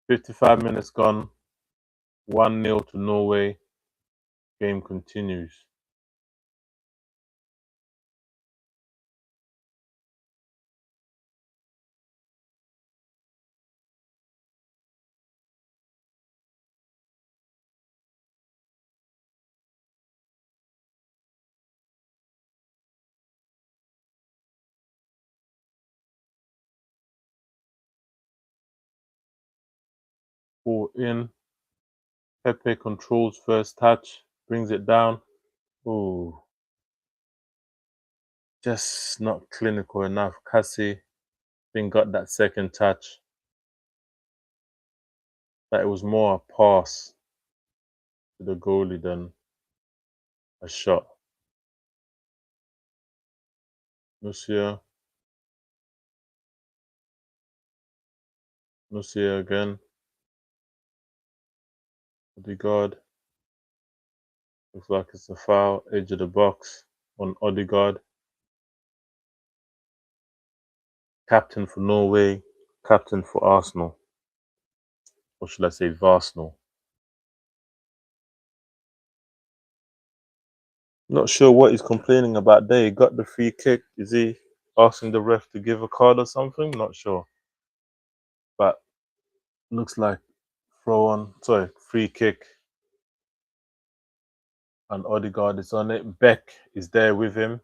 "55 minutes gone. 1-0 to Norway. Game continues." Ball in. Pepe controls first touch. Brings it down. Ooh. Just not clinical enough. Cassie then got that second touch. But it was more a pass to the goalie than a shot. Nusia again. Odegaard. Looks like it's a foul. Edge of the box on Odegaard. Captain for Norway. Captain for Arsenal. Or should I say Varsnal? Not sure what he's complaining about there. He got the free kick. Is he asking the ref to give a card or something? Not sure. But looks like free kick. And Odegaard is on it. Beck is there with him.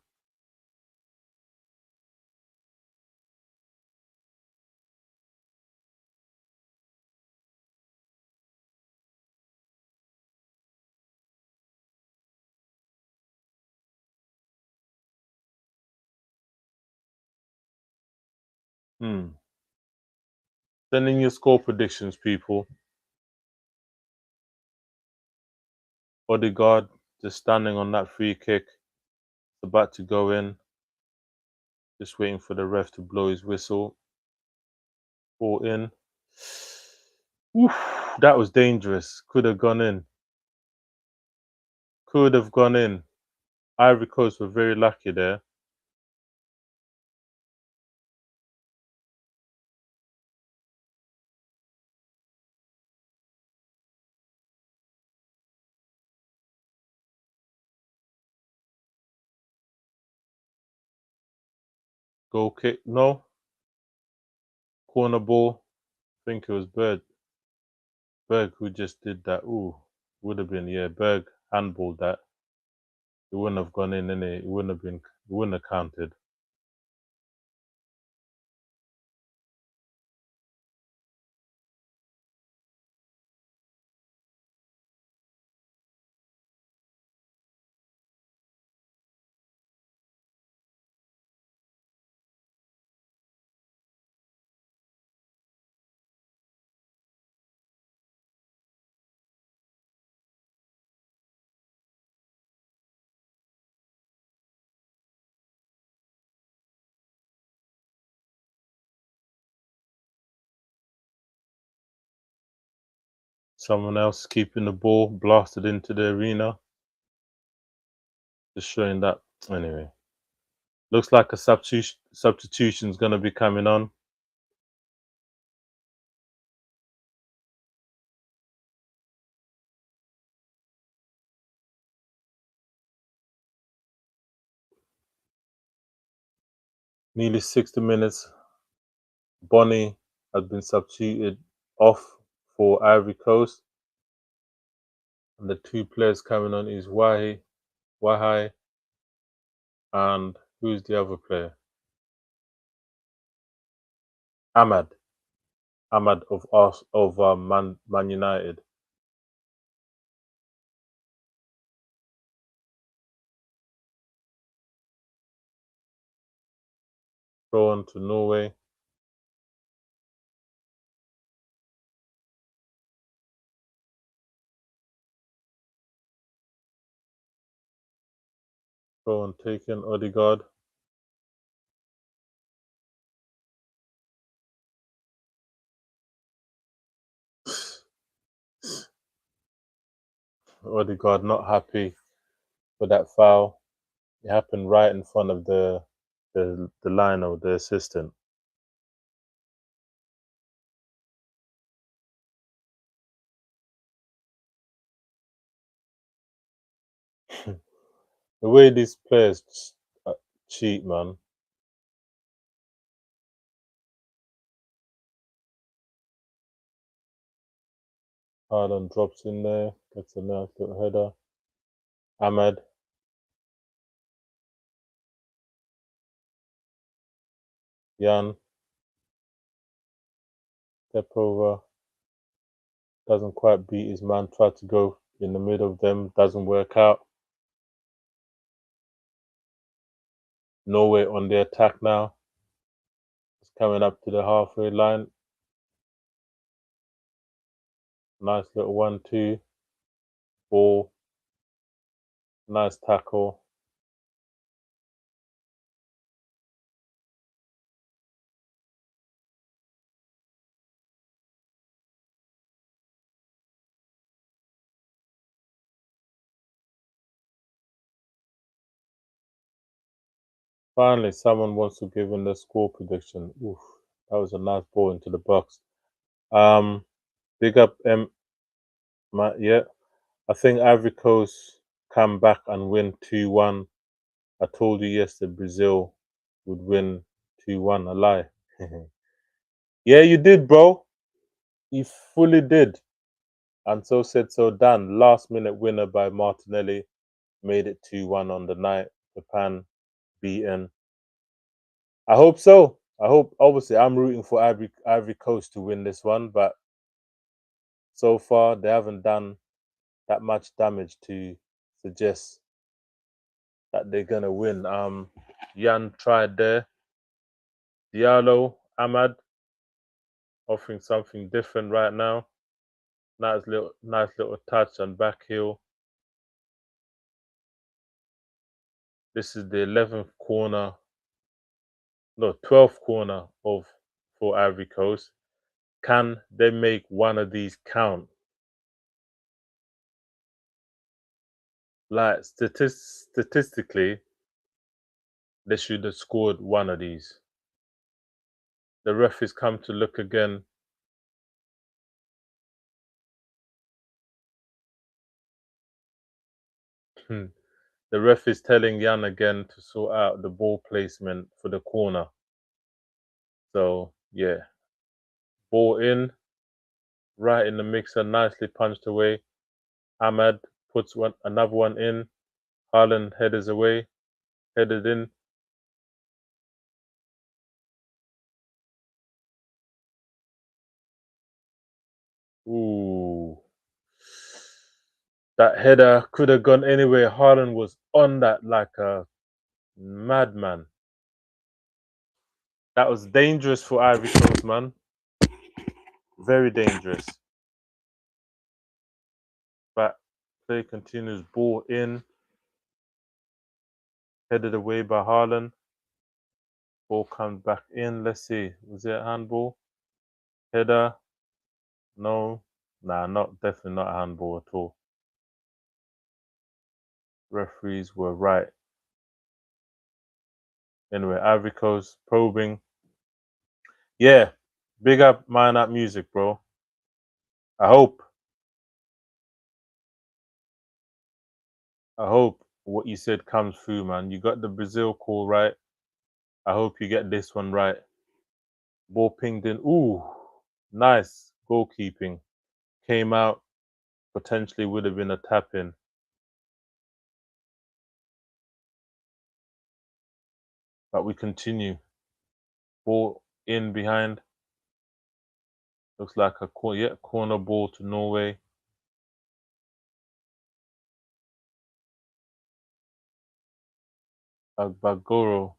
Send in your score predictions, people. Odegaard just standing on that free kick. It's about to go in. Just waiting for the ref to blow his whistle. Ball in. Oof, that was dangerous. Could have gone in. Could have gone in. Ivory Coast were very lucky there. Goal kick. No. Corner ball. I think it was Berg who just did that. Ooh. Would have been, yeah, Berg handballed that. It wouldn't have gone in, innit? It wouldn't have counted. Someone else keeping the ball, blasted into the arena. Just showing that. Anyway, looks like a substitution's going to be coming on. Nearly 60 minutes. Bonnie has been substituted off for Ivory Coast. And the two players coming on is Wahai, and who's the other player? Ahmad. Ahmad of us of Man United. Throw on to Norway. Throw on taken. Odegaard. Odegaard not happy with that foul. It happened right in front of the line of the assistant. The way these players cheat, man. Haaland drops in there, gets a nice little header. Ahmed. Jan. Step over. Doesn't quite beat his man. Tried to go in the middle of them. Doesn't work out. Norway on the attack now. It's coming up to the halfway line. Nice little 1-2. Ball. Nice tackle. Finally, someone wants to give in the score prediction. Oof, that was a nice ball into the box. Big up yeah. I think Ivory Coast come back and win 2-1. I told you yesterday Brazil would win 2-1. A lie. Yeah, you did, bro. You fully did. And so said, so done. Last minute winner by Martinelli made it 2-1 on the night. Japan beaten. I hope so. I hope, obviously, I'm rooting for Ivory Coast to win this one, but so far they haven't done that much damage to suggest that they're gonna win. Jan tried there. Diallo, Ahmad offering something different right now. Nice little touch and back heel. This is the 11th corner, no, 12th corner for Ivory Coast. Can they make one of these count? Like statistically, they should have scored one of these. The ref has come to look again. The ref is telling Jan again to sort out the ball placement for the corner. So yeah, ball in, right in the mixer, nicely punched away. Ahmad puts another one in. Haaland headers away, headed in. Ooh, that header could have gone anywhere. Haaland was on that like a madman. That was dangerous for Ivory Coast, man. Very dangerous. But play continues. Ball in, headed away by Haaland. Ball comes back in. Let's see. Was it a handball? Header? No. Nah, not definitely not a handball at all. Referees were right. Anyway, Ivory Coast probing. Yeah, big up Mind Up Music, bro. I hope, I hope what you said comes through, man. You got the Brazil call right. I hope you get this one right. Ball pinged in. Ooh, nice goalkeeping. Came out. Potentially would have been a tap in, but we continue. Ball in behind. Looks like a corner ball to Norway. Agbagoro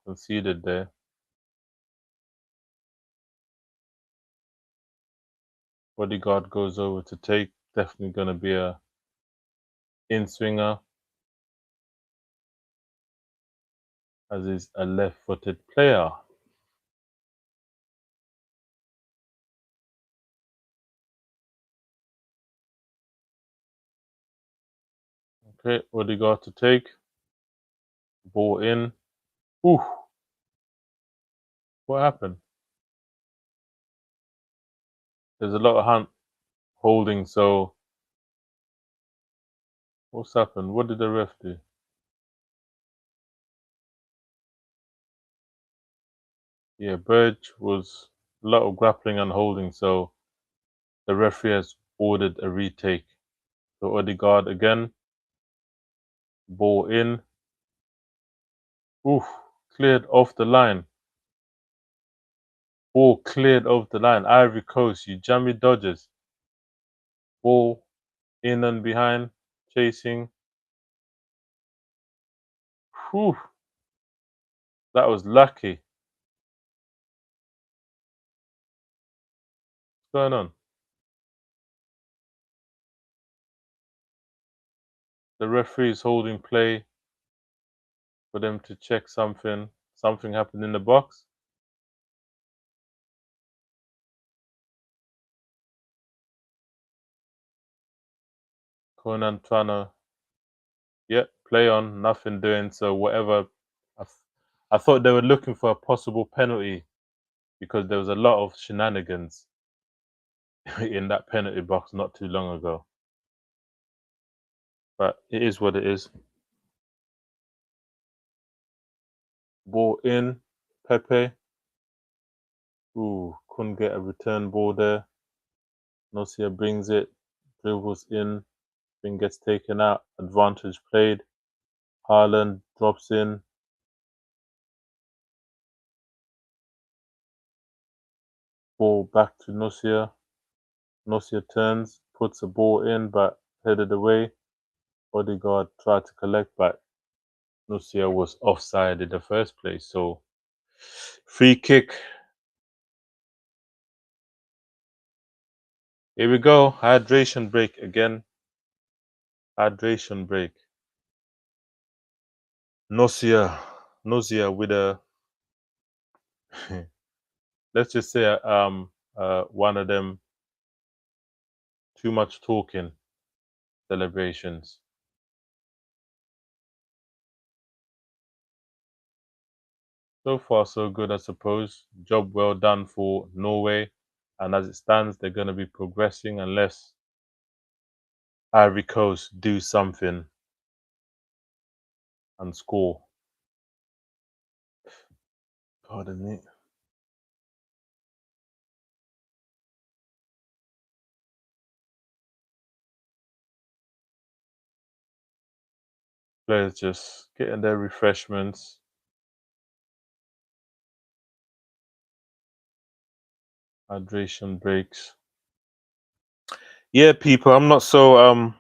conceded there. Bodyguard goes over to take. Definitely going to be a in swinger, as is a left-footed player. Okay, Bodyguard to take. Ball in. Ooh, what happened? There's a lot of hand holding. So what's happened? What did the ref do? Yeah, Burge was a lot of grappling and holding. So the referee has ordered a retake. So Odegaard again. Ball in. Oof, cleared off the line. Ball cleared off the line. Ivory Coast, you jammy dodgers. Ball in and behind, chasing. Whew, that was lucky. What's going on? The referee is holding play for them to check something. Something happened in the box. Conan trying to, yeah, play on, nothing doing. So whatever. I, I thought they were looking for a possible penalty because there was a lot of shenanigans in that penalty box not too long ago. But it is what it is. Ball in, Pepe. Ooh, couldn't get a return ball there. Nocia brings it, dribbles in, then gets taken out. Advantage played. Haaland drops in. Ball back to Nocia. Nocia turns, puts the ball in, but headed away. Odegaard tried to collect, but Nocia was offside in the first place. So free kick. Here we go. Hydration break again. Hydration break. Nocia with a let's just say one of them too much talking celebrations. So far, so good, I suppose. Job well done for Norway. And as it stands, they're going to be progressing unless Ivory Coast do something and score. Pardon me. Players just getting their refreshments. Hydration breaks. Yeah, people, I'm not so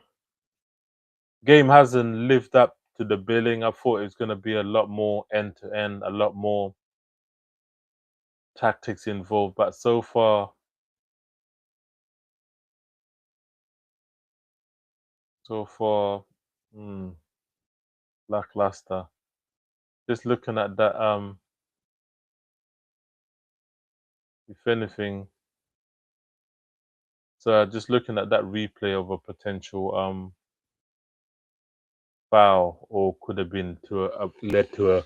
game hasn't lived up to the billing. I thought it was going to be a lot more end to end, a lot more tactics involved, but so far, mm, lackluster. Just looking at that, if anything, So just looking at that replay of a potential foul, or could have been to led to a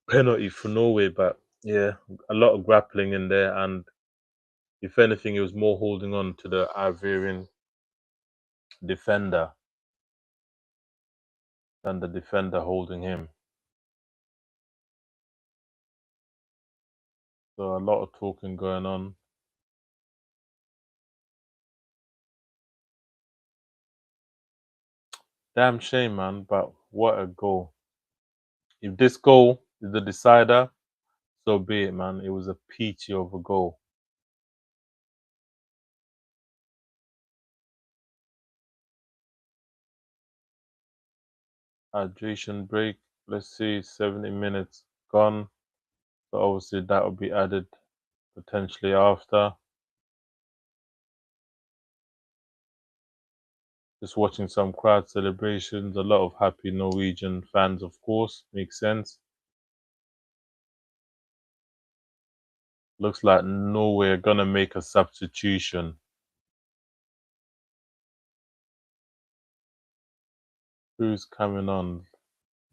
penalty for Norway. But yeah, a lot of grappling in there, and if anything, it was more holding on to the Ivorian defender than the defender holding him. So a lot of talking going on. Damn shame, man. But what a goal! If this goal is the decider, so be it, man. It was a peachy of a goal. Hydration break. Let's see, 70 minutes gone. So obviously that will be added potentially after. Just watching some crowd celebrations. A lot of happy Norwegian fans, of course. Makes sense. Looks like Norway are gonna make a substitution. Who's coming on?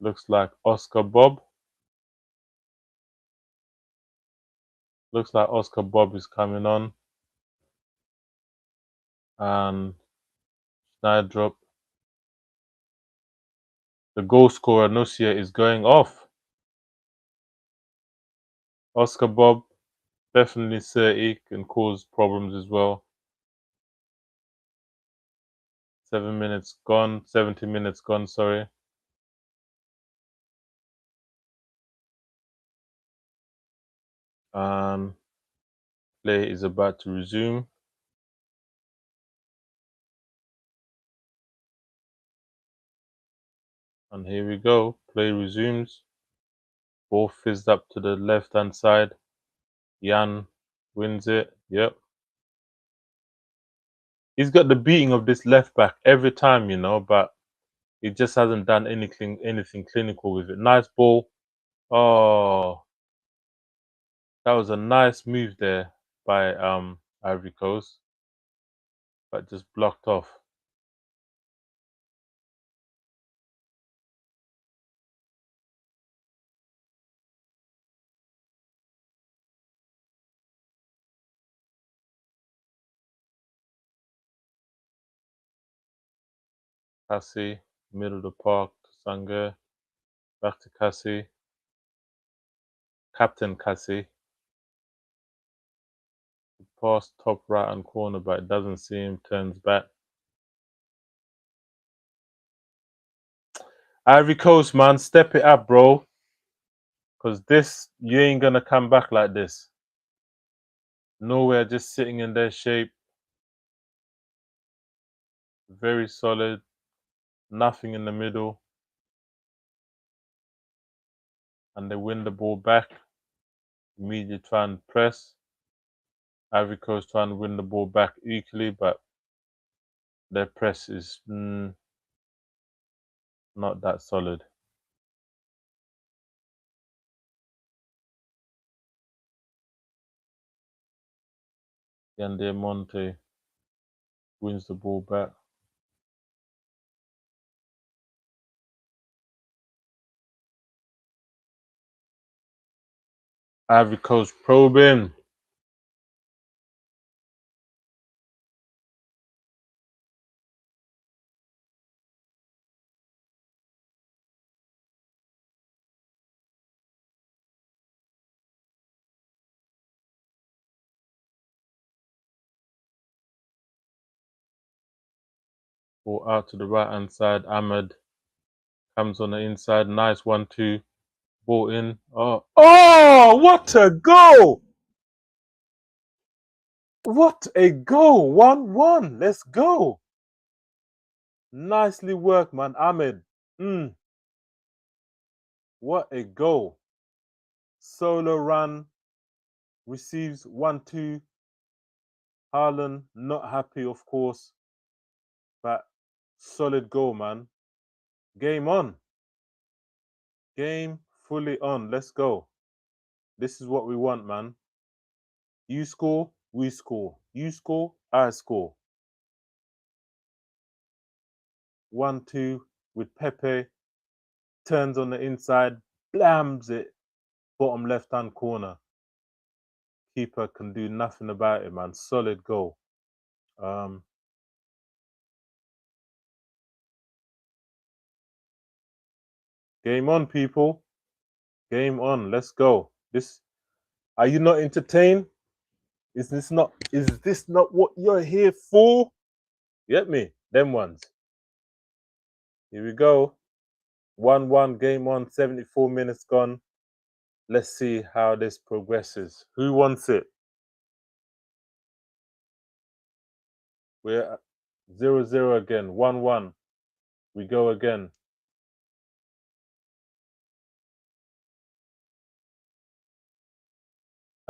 Looks like Oscar Bob. Looks like Oscar Bob is coming on. And Snydrop. The goal scorer, Nusia, is going off. Oscar Bob, definitely 30, can cause problems as well. 7 minutes gone, 70 minutes gone, sorry. And play is about to resume. And here we go. Play resumes. Ball fizzed up to the left hand side. Jan wins it. Yep. He's got the beating of this left back every time, but he just hasn't done anything clinical with it. Nice ball. Oh, that was a nice move there by Ivory Coast, but just blocked off. Cassie, middle of the park to Sanger, back to Cassie. Captain Cassie. Pass top right hand corner, but it doesn't see him, turns back. Ivory Coast, man, step it up, bro. Because you ain't going to come back like this. Nowhere, just sitting in their shape. Very solid. Nothing in the middle. And they win the ball back. Immediately try and press. Ivory Coast trying to win the ball back equally, but their press is not that solid. Yande Monte wins the ball back. Ivory Coast probing. Ball out to the right hand side. Ahmed comes on the inside. Nice 1-2. Ball in. Oh, what a goal! What a goal! 1-1. Let's go. Nicely worked, man. Ahmed. What a goal. Solo run. Receives 1-2. Haaland not happy, of course. But solid goal, man. Game on. Game fully on. Let's go. This is what we want, man. You score, We score. You score. I score. 1-2 with Pepe. Turns on the inside. Blams it. Bottom left hand corner. Keeper can do nothing about it, man. Solid goal. Um, Game on, people. Game on. Let's go. This. Are you not entertained? Is this not? Is this not what you're here for? Get me? Them ones. Here we go. 1-1. Game on. 74 minutes gone. Let's see how this progresses. Who wants it? We're at 0-0 again. 1-1. We go again.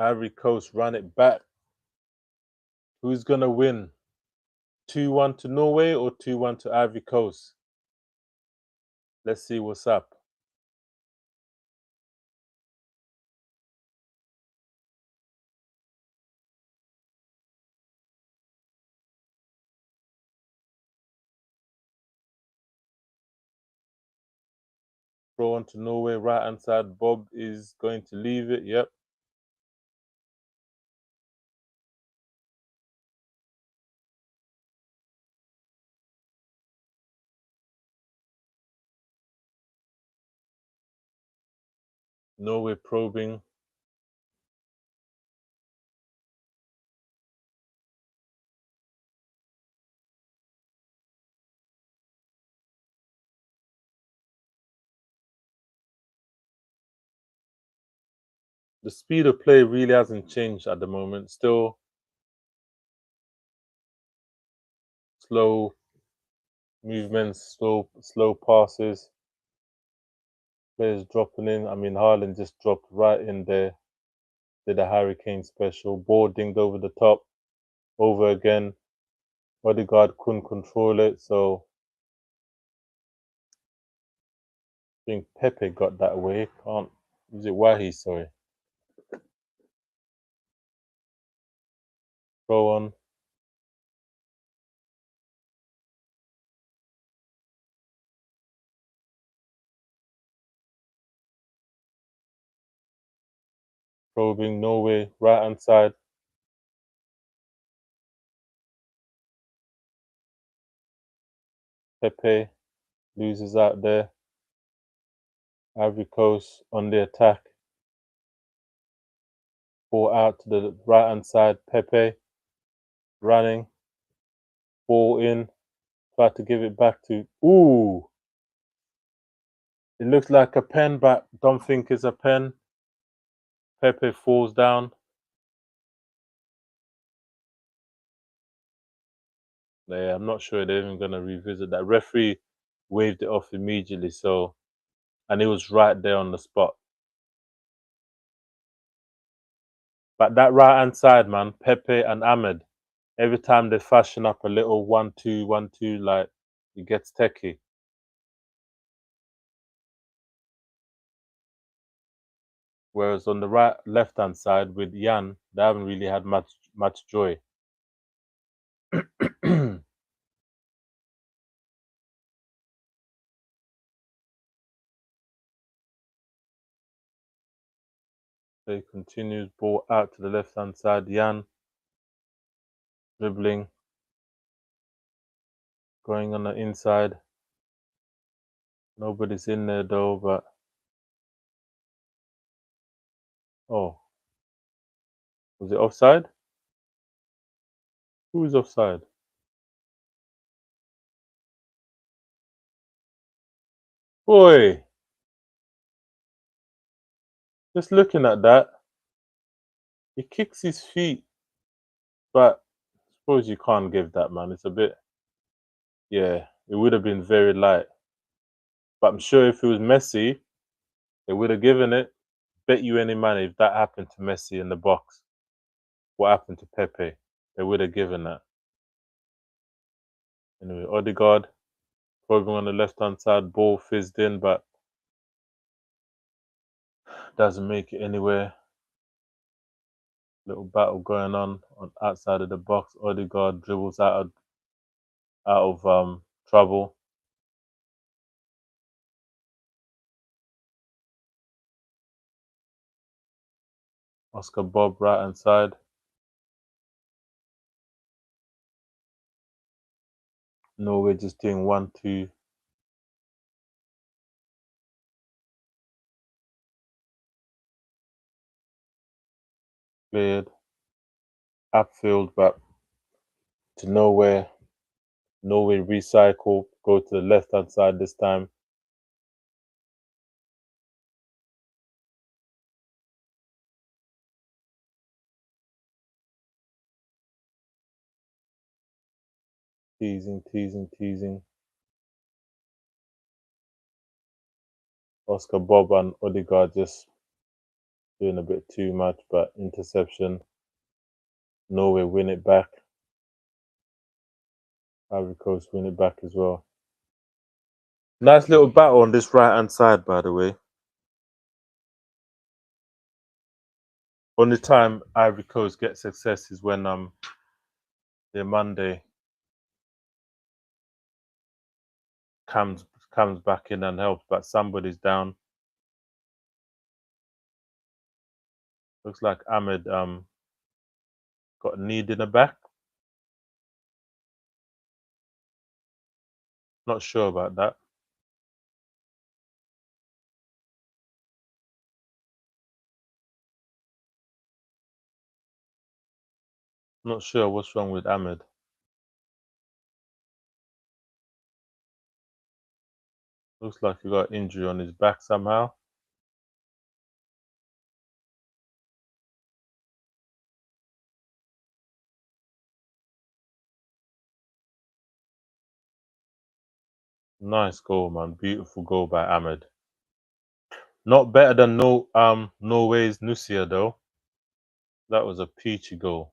Ivory Coast run it back. Who's gonna win? 2-1 to Norway or 2-1 to Ivory Coast? Let's see what's up. Throw on to Norway, right hand side. Bob is going to leave it. Yep. Norway probing. The speed of play really hasn't changed at the moment. Still slow movements, slow passes. Players dropping in. I mean, Haaland just dropped right in there. Did a Hurricane special. Ball dinged over the top. Over again. Odegaard couldn't control it, so I think Pepe got that away. Can't. Was it Wahi? Sorry. Throw on. Probing Norway, right hand side. Pepe loses out there. Ivory Coast on the attack. Ball out to the right hand side. Pepe running. Ball in. Try to give it back to. Ooh! It looks like a pen, but don't think it's a pen. Pepe falls down. Yeah, I'm not sure they're even going to revisit that. Referee waved it off immediately, so. And it was right there on the spot. But that right hand side, man, Pepe and Ahmed, every time they fashion up a little 1-2, 1-2, like it gets techie. Whereas on the left hand side with Jan, they haven't really had much joy. They continues ball out to the left hand side. Jan dribbling, going on the inside. Nobody's in there though, but oh, was it offside? Who was offside? Boy, just looking at that, he kicks his feet, but I suppose you can't give that, man. It's a bit, yeah, it would have been very light. But I'm sure if it was Messi, they would have given it. Bet you any money if that happened to Messi in the box, what happened to Pepe? They would have given that. Anyway, Odegaard, probing on the left hand side, ball fizzed in, but doesn't make it anywhere. Little battle going on outside of the box. Odegaard dribbles out of trouble. Oscar Bob right hand side. Norway just doing 1-2. Cleared. Upfield, but to nowhere. Norway recycle. Go to the left hand side this time. Teasing, teasing, teasing. Oscar Bob and Odegaard just doing a bit too much, but interception. Norway win it back. Ivory Coast win it back as well. Nice little battle on this right hand side, by the way. Only time Ivory Coast gets success is when their Monday comes back in and helps, but somebody's down. Looks like Ahmed got kneed in the back. Not sure about that. Not sure what's wrong with Ahmed. Looks like he got injury on his back somehow. Nice goal, man. Beautiful goal by Ahmed. Not better than Norway's Nusia though. That was a peachy goal.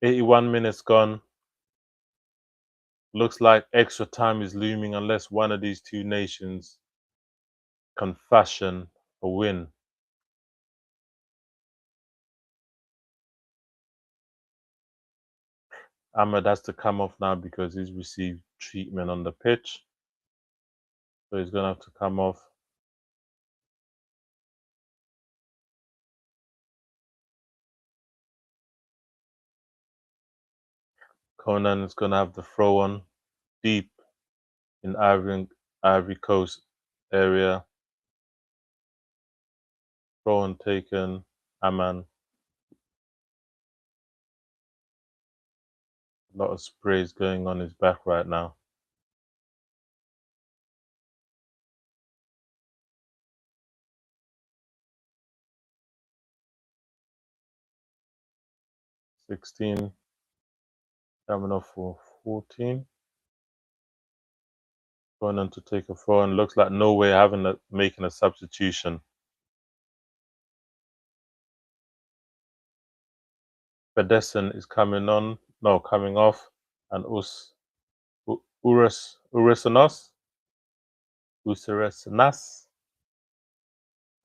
"81 minutes gone. Looks like extra time is looming unless one of these two nations can fashion a win." Ahmed has to come off now because he's received treatment on the pitch. So he's gonna have to come off. Conan is gonna have the throw on deep in Ivory Coast area. Throw on taken. Aman. A lot of sprays going on his back right now. "16 coming off for 14. Going on to take a throw, and looks like Norway making a substitution. Pedersen is coming on, no, coming off, and Urisanos,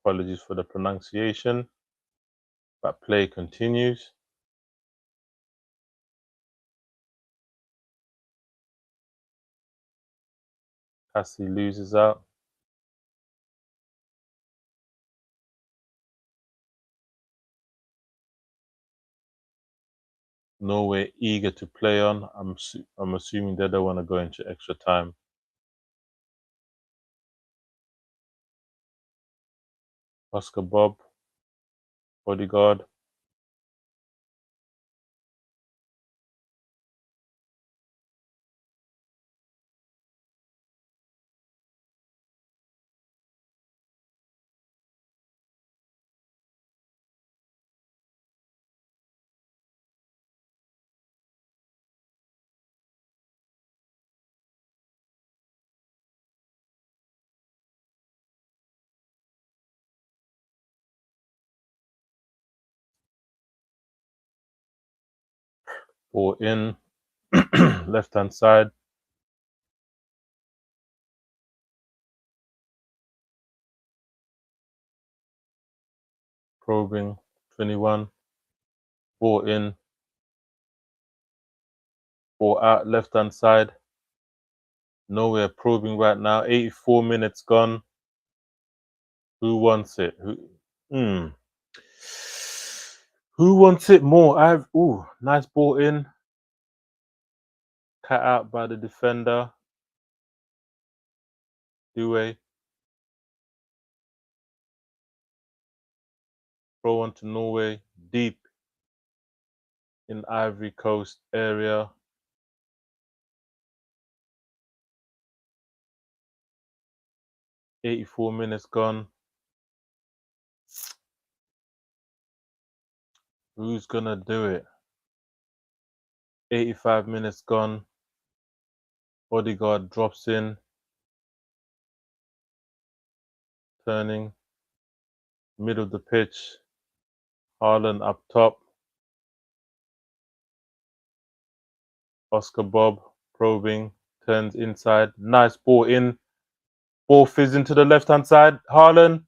apologies for the pronunciation, but play continues. Cassie loses out. Norway eager to play on. I'm assuming they don't want to go into extra time. Oscar Bob, Bodyguard. Ball in, left hand side. Probing, 21. Ball in, ball out, left hand side. Nowhere probing right now. 84 minutes gone. Who wants it? Who wants it more? Nice ball in. Cut out by the defender. Due. Throw on to Norway. Deep in Ivory Coast area. 84 minutes gone. Who's gonna do it? 85 minutes gone. Odegaard drops in. Turning. Middle of the pitch. Haaland up top. Oscar Bob probing. Turns inside. Nice ball in. Ball fizz into the left hand side. Haaland.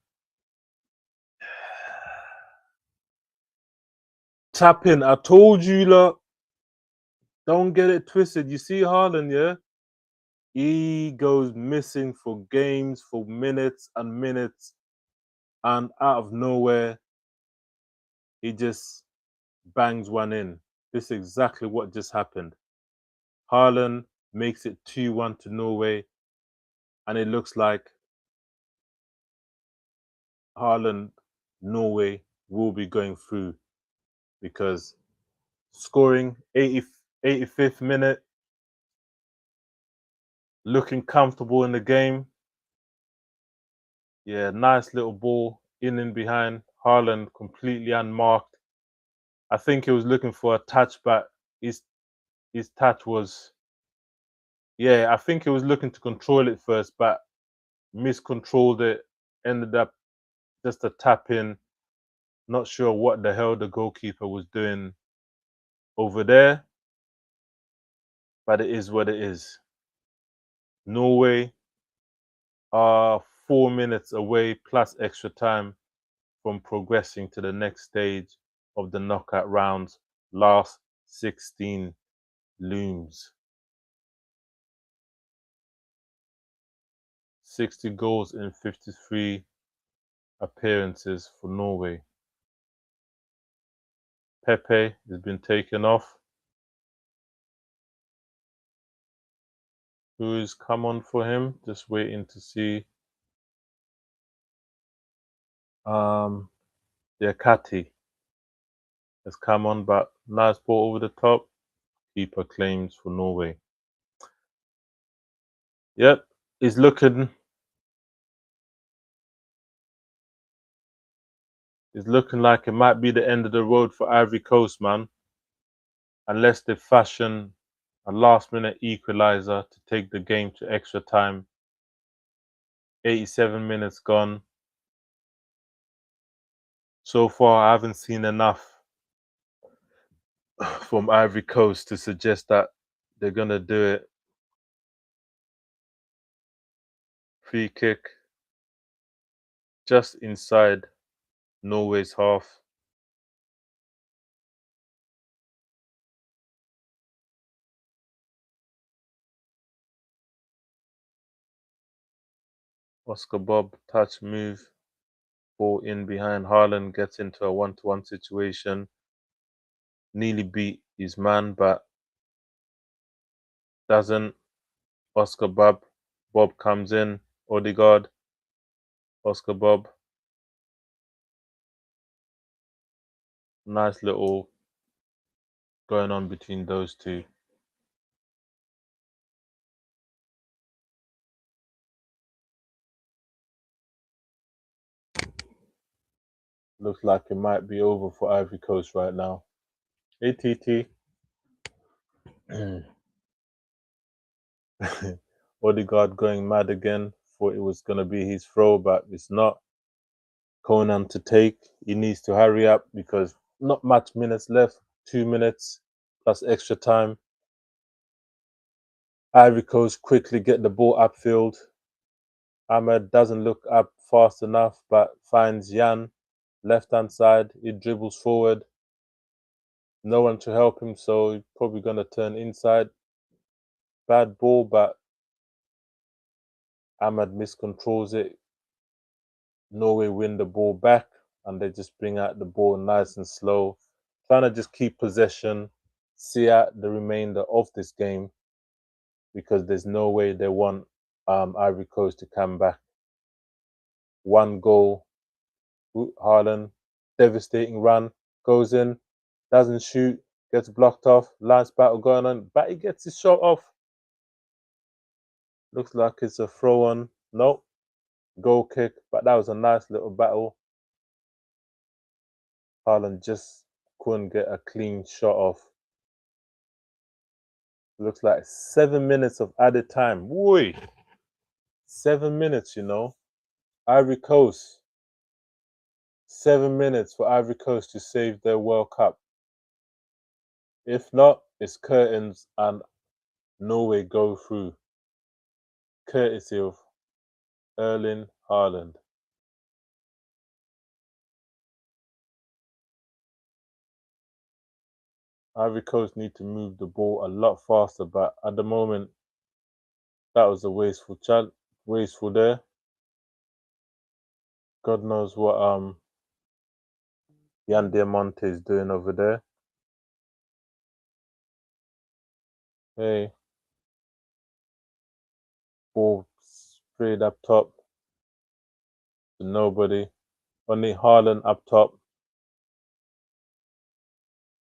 Tap in. I told you, look. Don't get it twisted. You see Haaland, yeah? He goes missing for games, for minutes and minutes. And out of nowhere, he just bangs one in. This is exactly what just happened. Haaland makes it 2-1 to Norway. And it looks like Haaland, Norway will be going through because scoring 85th minute, looking comfortable in the game. Yeah, nice little ball in and behind. Haaland completely unmarked. I think he was looking for a touch, but his touch was, yeah, I think he was looking to control it first, but miscontrolled it. Ended up just a tap in. Not sure what the hell the goalkeeper was doing over there, but it is what it is. Norway are 4 minutes away plus extra time from progressing to the next stage of the knockout rounds. Last 16 looms. 60 goals in 53 appearances for Norway. Pepe has been taken off. Who is come on for him? Just waiting to see. Diakati has come on, but nice ball over the top. Keeper claims for Norway. Yep, it's looking like it might be the end of the road for Ivory Coast, man. Unless they fashion a last-minute equalizer to take the game to extra time. 87 minutes gone. So far, I haven't seen enough from Ivory Coast to suggest that they're gonna do it. Free kick just inside Norway's half. Oscar Bob touch move. Ball in behind. Haaland gets into a 1-to-1 situation. Nearly beat his man, but doesn't. Oscar Bob. Bob comes in. Odegaard. Oscar Bob. Nice little going on between those two. Looks like it might be over for Ivory Coast right now. ATT. Odegaard going mad again. Thought it was going to be his throw, but it's not. Conan to take. He needs to hurry up because not much minutes left. 2 minutes plus extra time. Ivory Coast quickly get the ball upfield. Ahmed doesn't look up fast enough, but finds Jan. Left hand side, he dribbles forward. No one to help him, so he's probably gonna turn inside. Bad ball, but Ahmad miscontrols it. Norway win the ball back, and they just bring out the ball nice and slow, trying to just keep possession, see out the remainder of this game, because there's no way they want Ivory Coast to come back. One goal, Haaland, devastating run, goes in, doesn't shoot, gets blocked off. Last battle going on, but he gets his shot off. Looks like it's a throw on. Nope, goal kick, but that was a nice little battle. Haaland just couldn't get a clean shot off. Looks like 7 minutes of added time. Woi, 7 minutes, Ivory Coast. 7 minutes for Ivory Coast to save their World Cup. If not, it's curtains and Norway go through. Courtesy of Erling Haaland. Ivory Coast need to move the ball a lot faster, but at the moment, that was a wasteful there. God knows what Yan Diamante is doing over there. Hey, ball sprayed up top to nobody. Only Haaland up top.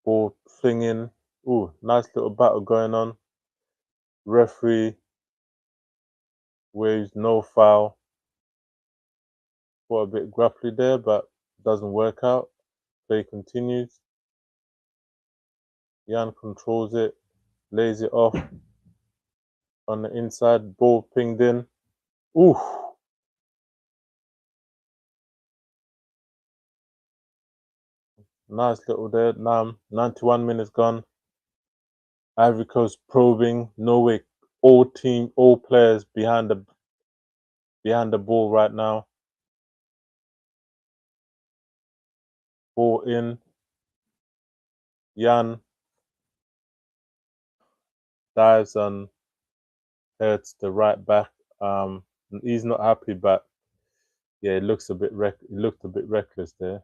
Ball flinging. Ooh, nice little battle going on. Referee waves no foul. Got a bit gruffly there, but doesn't work out. Play continues. Jan controls it, lays it off on the inside. Ball pinged in. Ooh, nice little there. Now 91 minutes gone. Ivory Coast probing. Norway, all players behind the ball right now. Ball in. Jan dives and hurts the right back. He's not happy, but yeah, it looked a bit reckless there.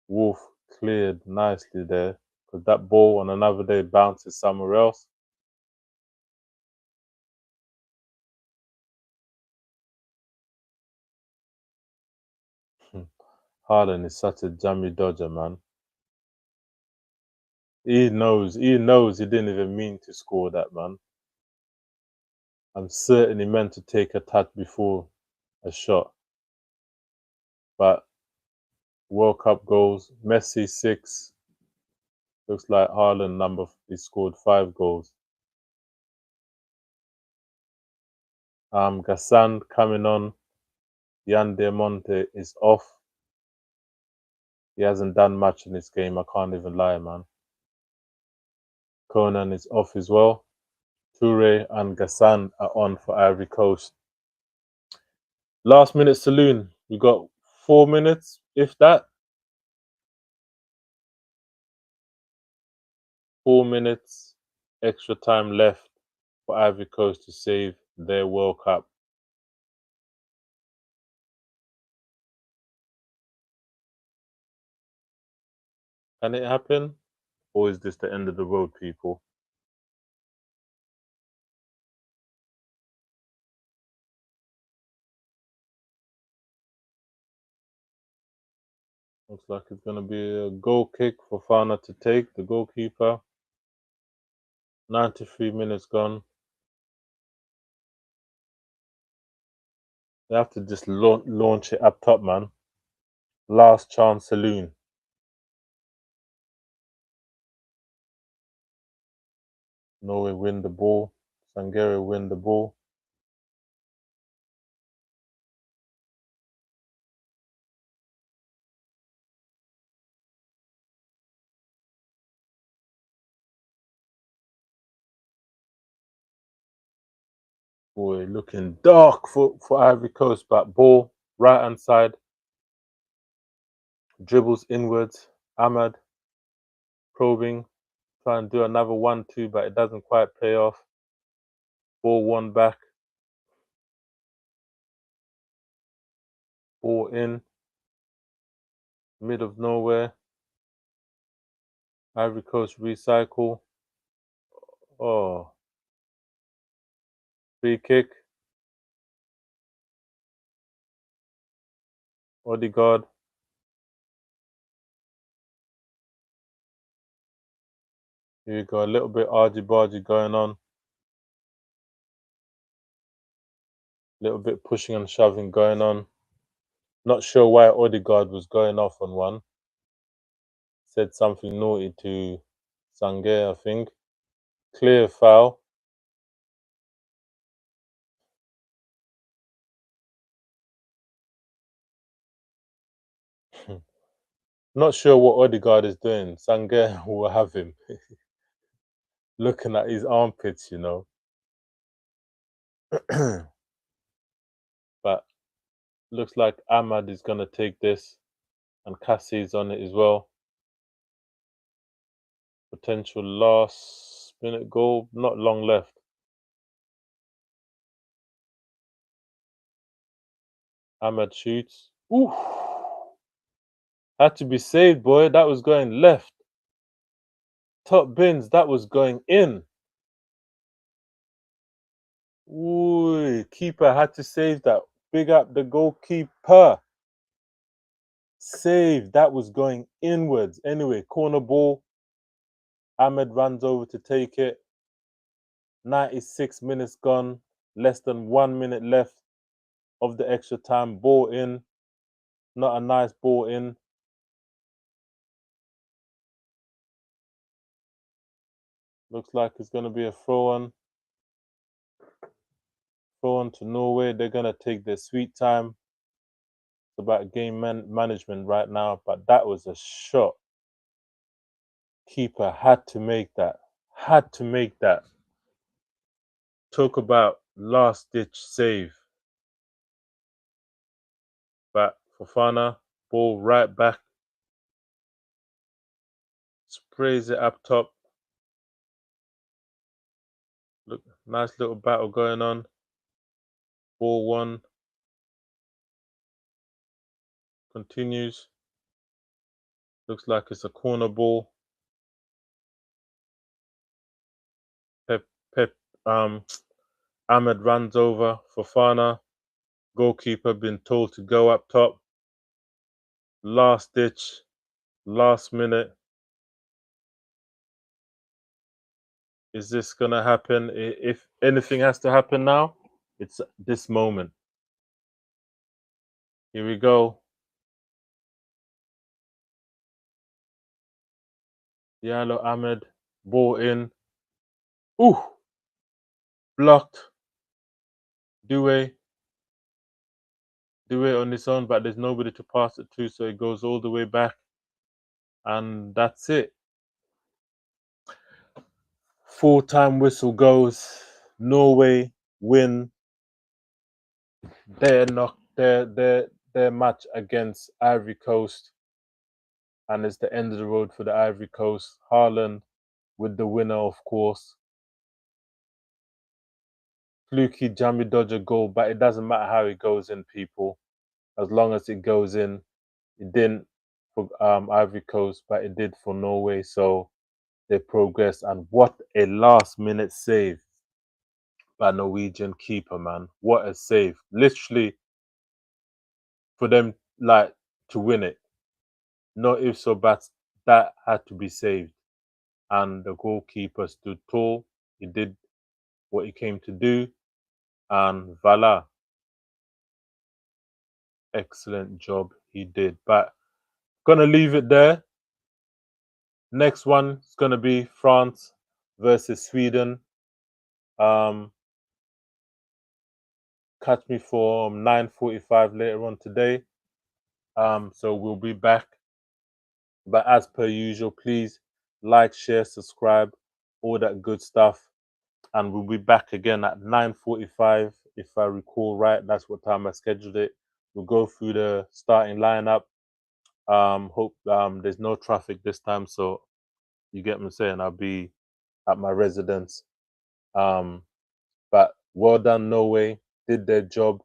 Wolf cleared nicely there, because that ball on another day bounces somewhere else. Haaland is such a jammy dodger, man. He knows he didn't even mean to score that, man. I'm certain he meant to take a touch before a shot. But World Cup goals, Messi 6. Looks like Haaland he scored 5 goals. Gassan coming on. Yan Diamante is off. He hasn't done much in this game, I can't even lie, man. Conan is off as well. Toure and Gassan are on for Ivory Coast. Last minute saloon. We got 4 minutes, if that. 4 minutes extra time left for Ivory Coast to save their World Cup. Can it happen? Or is this the end of the road, people? Looks like it's going to be a goal kick for Fana to take, the goalkeeper. 93 minutes gone. They have to just launch it up top, man. Last chance saloon. Norway win the ball. Sangere win the ball. Boy, looking dark for Ivory Coast, but ball right hand side, dribbles inwards. Ahmad probing, trying to do another 1-2, but it doesn't quite pay off. Ball one back, ball in, mid of nowhere. Ivory Coast recycle. Oh, free kick. Odegaard. Here you go, a little bit argy-bargy going on. A little bit pushing and shoving going on. Not sure why Odegaard was going off on one. Said something naughty to Sange, I think. Clear foul. Not sure what Odegaard is doing. Sange will have him looking at his armpits, you know. But looks like Ahmad is going to take this, and Cassie's on it as well. Potential last minute goal. Not long left. Ahmad shoots. Ooh. Had to be saved, boy. That was going left. Top bins, that was going in. Ooh, keeper had to save that. Big up the goalkeeper. Save. That was going inwards. Anyway, corner ball. Ahmed runs over to take it. 96 minutes gone. Less than 1 minute left of the extra time. Ball in. Not a nice ball in. Looks like it's going to be a throw on. Throw on to Norway. They're going to take their sweet time. It's about game management right now. But that was a shot. Keeper had to make that. Had to make that. Talk about last ditch save. But Fofana, ball right back. Sprays it up top. Look, nice little battle going on. Ball one. Continues. Looks like it's a corner ball. Pep, Ahmed runs over. Fofana. Goalkeeper been told to go up top. Last ditch. Last minute. Is this gonna happen? If anything has to happen now, it's this moment. Here we go. Diallo Ahmed, ball in. Ooh, blocked. Due on his own, but there's nobody to pass it to, so it goes all the way back. And that's it. Full-time whistle goes. Norway win their match against Ivory Coast, and it's the end of the road for the Ivory Coast. Haaland with the winner, of course. Fluky Jammy Dodger goal, but it doesn't matter how it goes in, people. As long as it goes in, it didn't for Ivory Coast, but it did for Norway. So they progressed, and what a last-minute save by Norwegian keeper, man! What a save! Literally for them, like, to win it. No ifs or buts. That had to be saved, and the goalkeeper stood tall. He did what he came to do, and voila, excellent job he did. But gonna leave it there. Next one is gonna be France versus Sweden. Um, Catch me for 9:45 later on today. So we'll be back. But as per usual, please like, share, subscribe, all that good stuff. and we'll be back again at 9:45, if I recall right. That's what time I scheduled it. We'll go through the starting lineup. Hope there's no traffic this time, so you get what I'm saying. I'll be at my residence. Um, but well done, Norway. Did their job,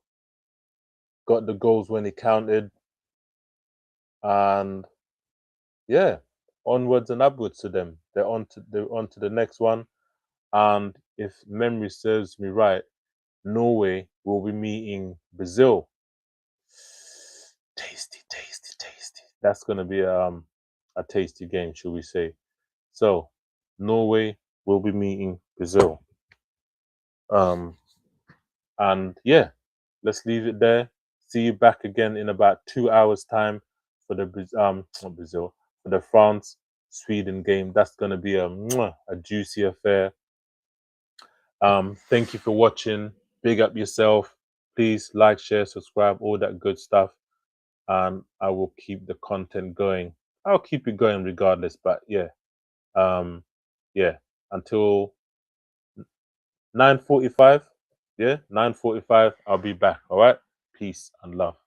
got the goals when it counted, and yeah, onwards and upwards to them. They're on to the next one. And if memory serves me right, Norway will be meeting Brazil. Tasty, tasty, tasty. That's gonna be a tasty game, should we say? So Norway will be meeting Brazil. Um, and yeah, let's leave it there. See you back again in about 2 hours' time for the not Brazil, for the France Sweden game. That's gonna be a juicy affair. Thank you for watching. Big up yourself. Please like, share, subscribe, all that good stuff. And I will keep the content going. I'll keep it going regardless. But yeah, um, yeah. Until 9:45. Yeah, 9:45. I'll be back. All right. Peace and love.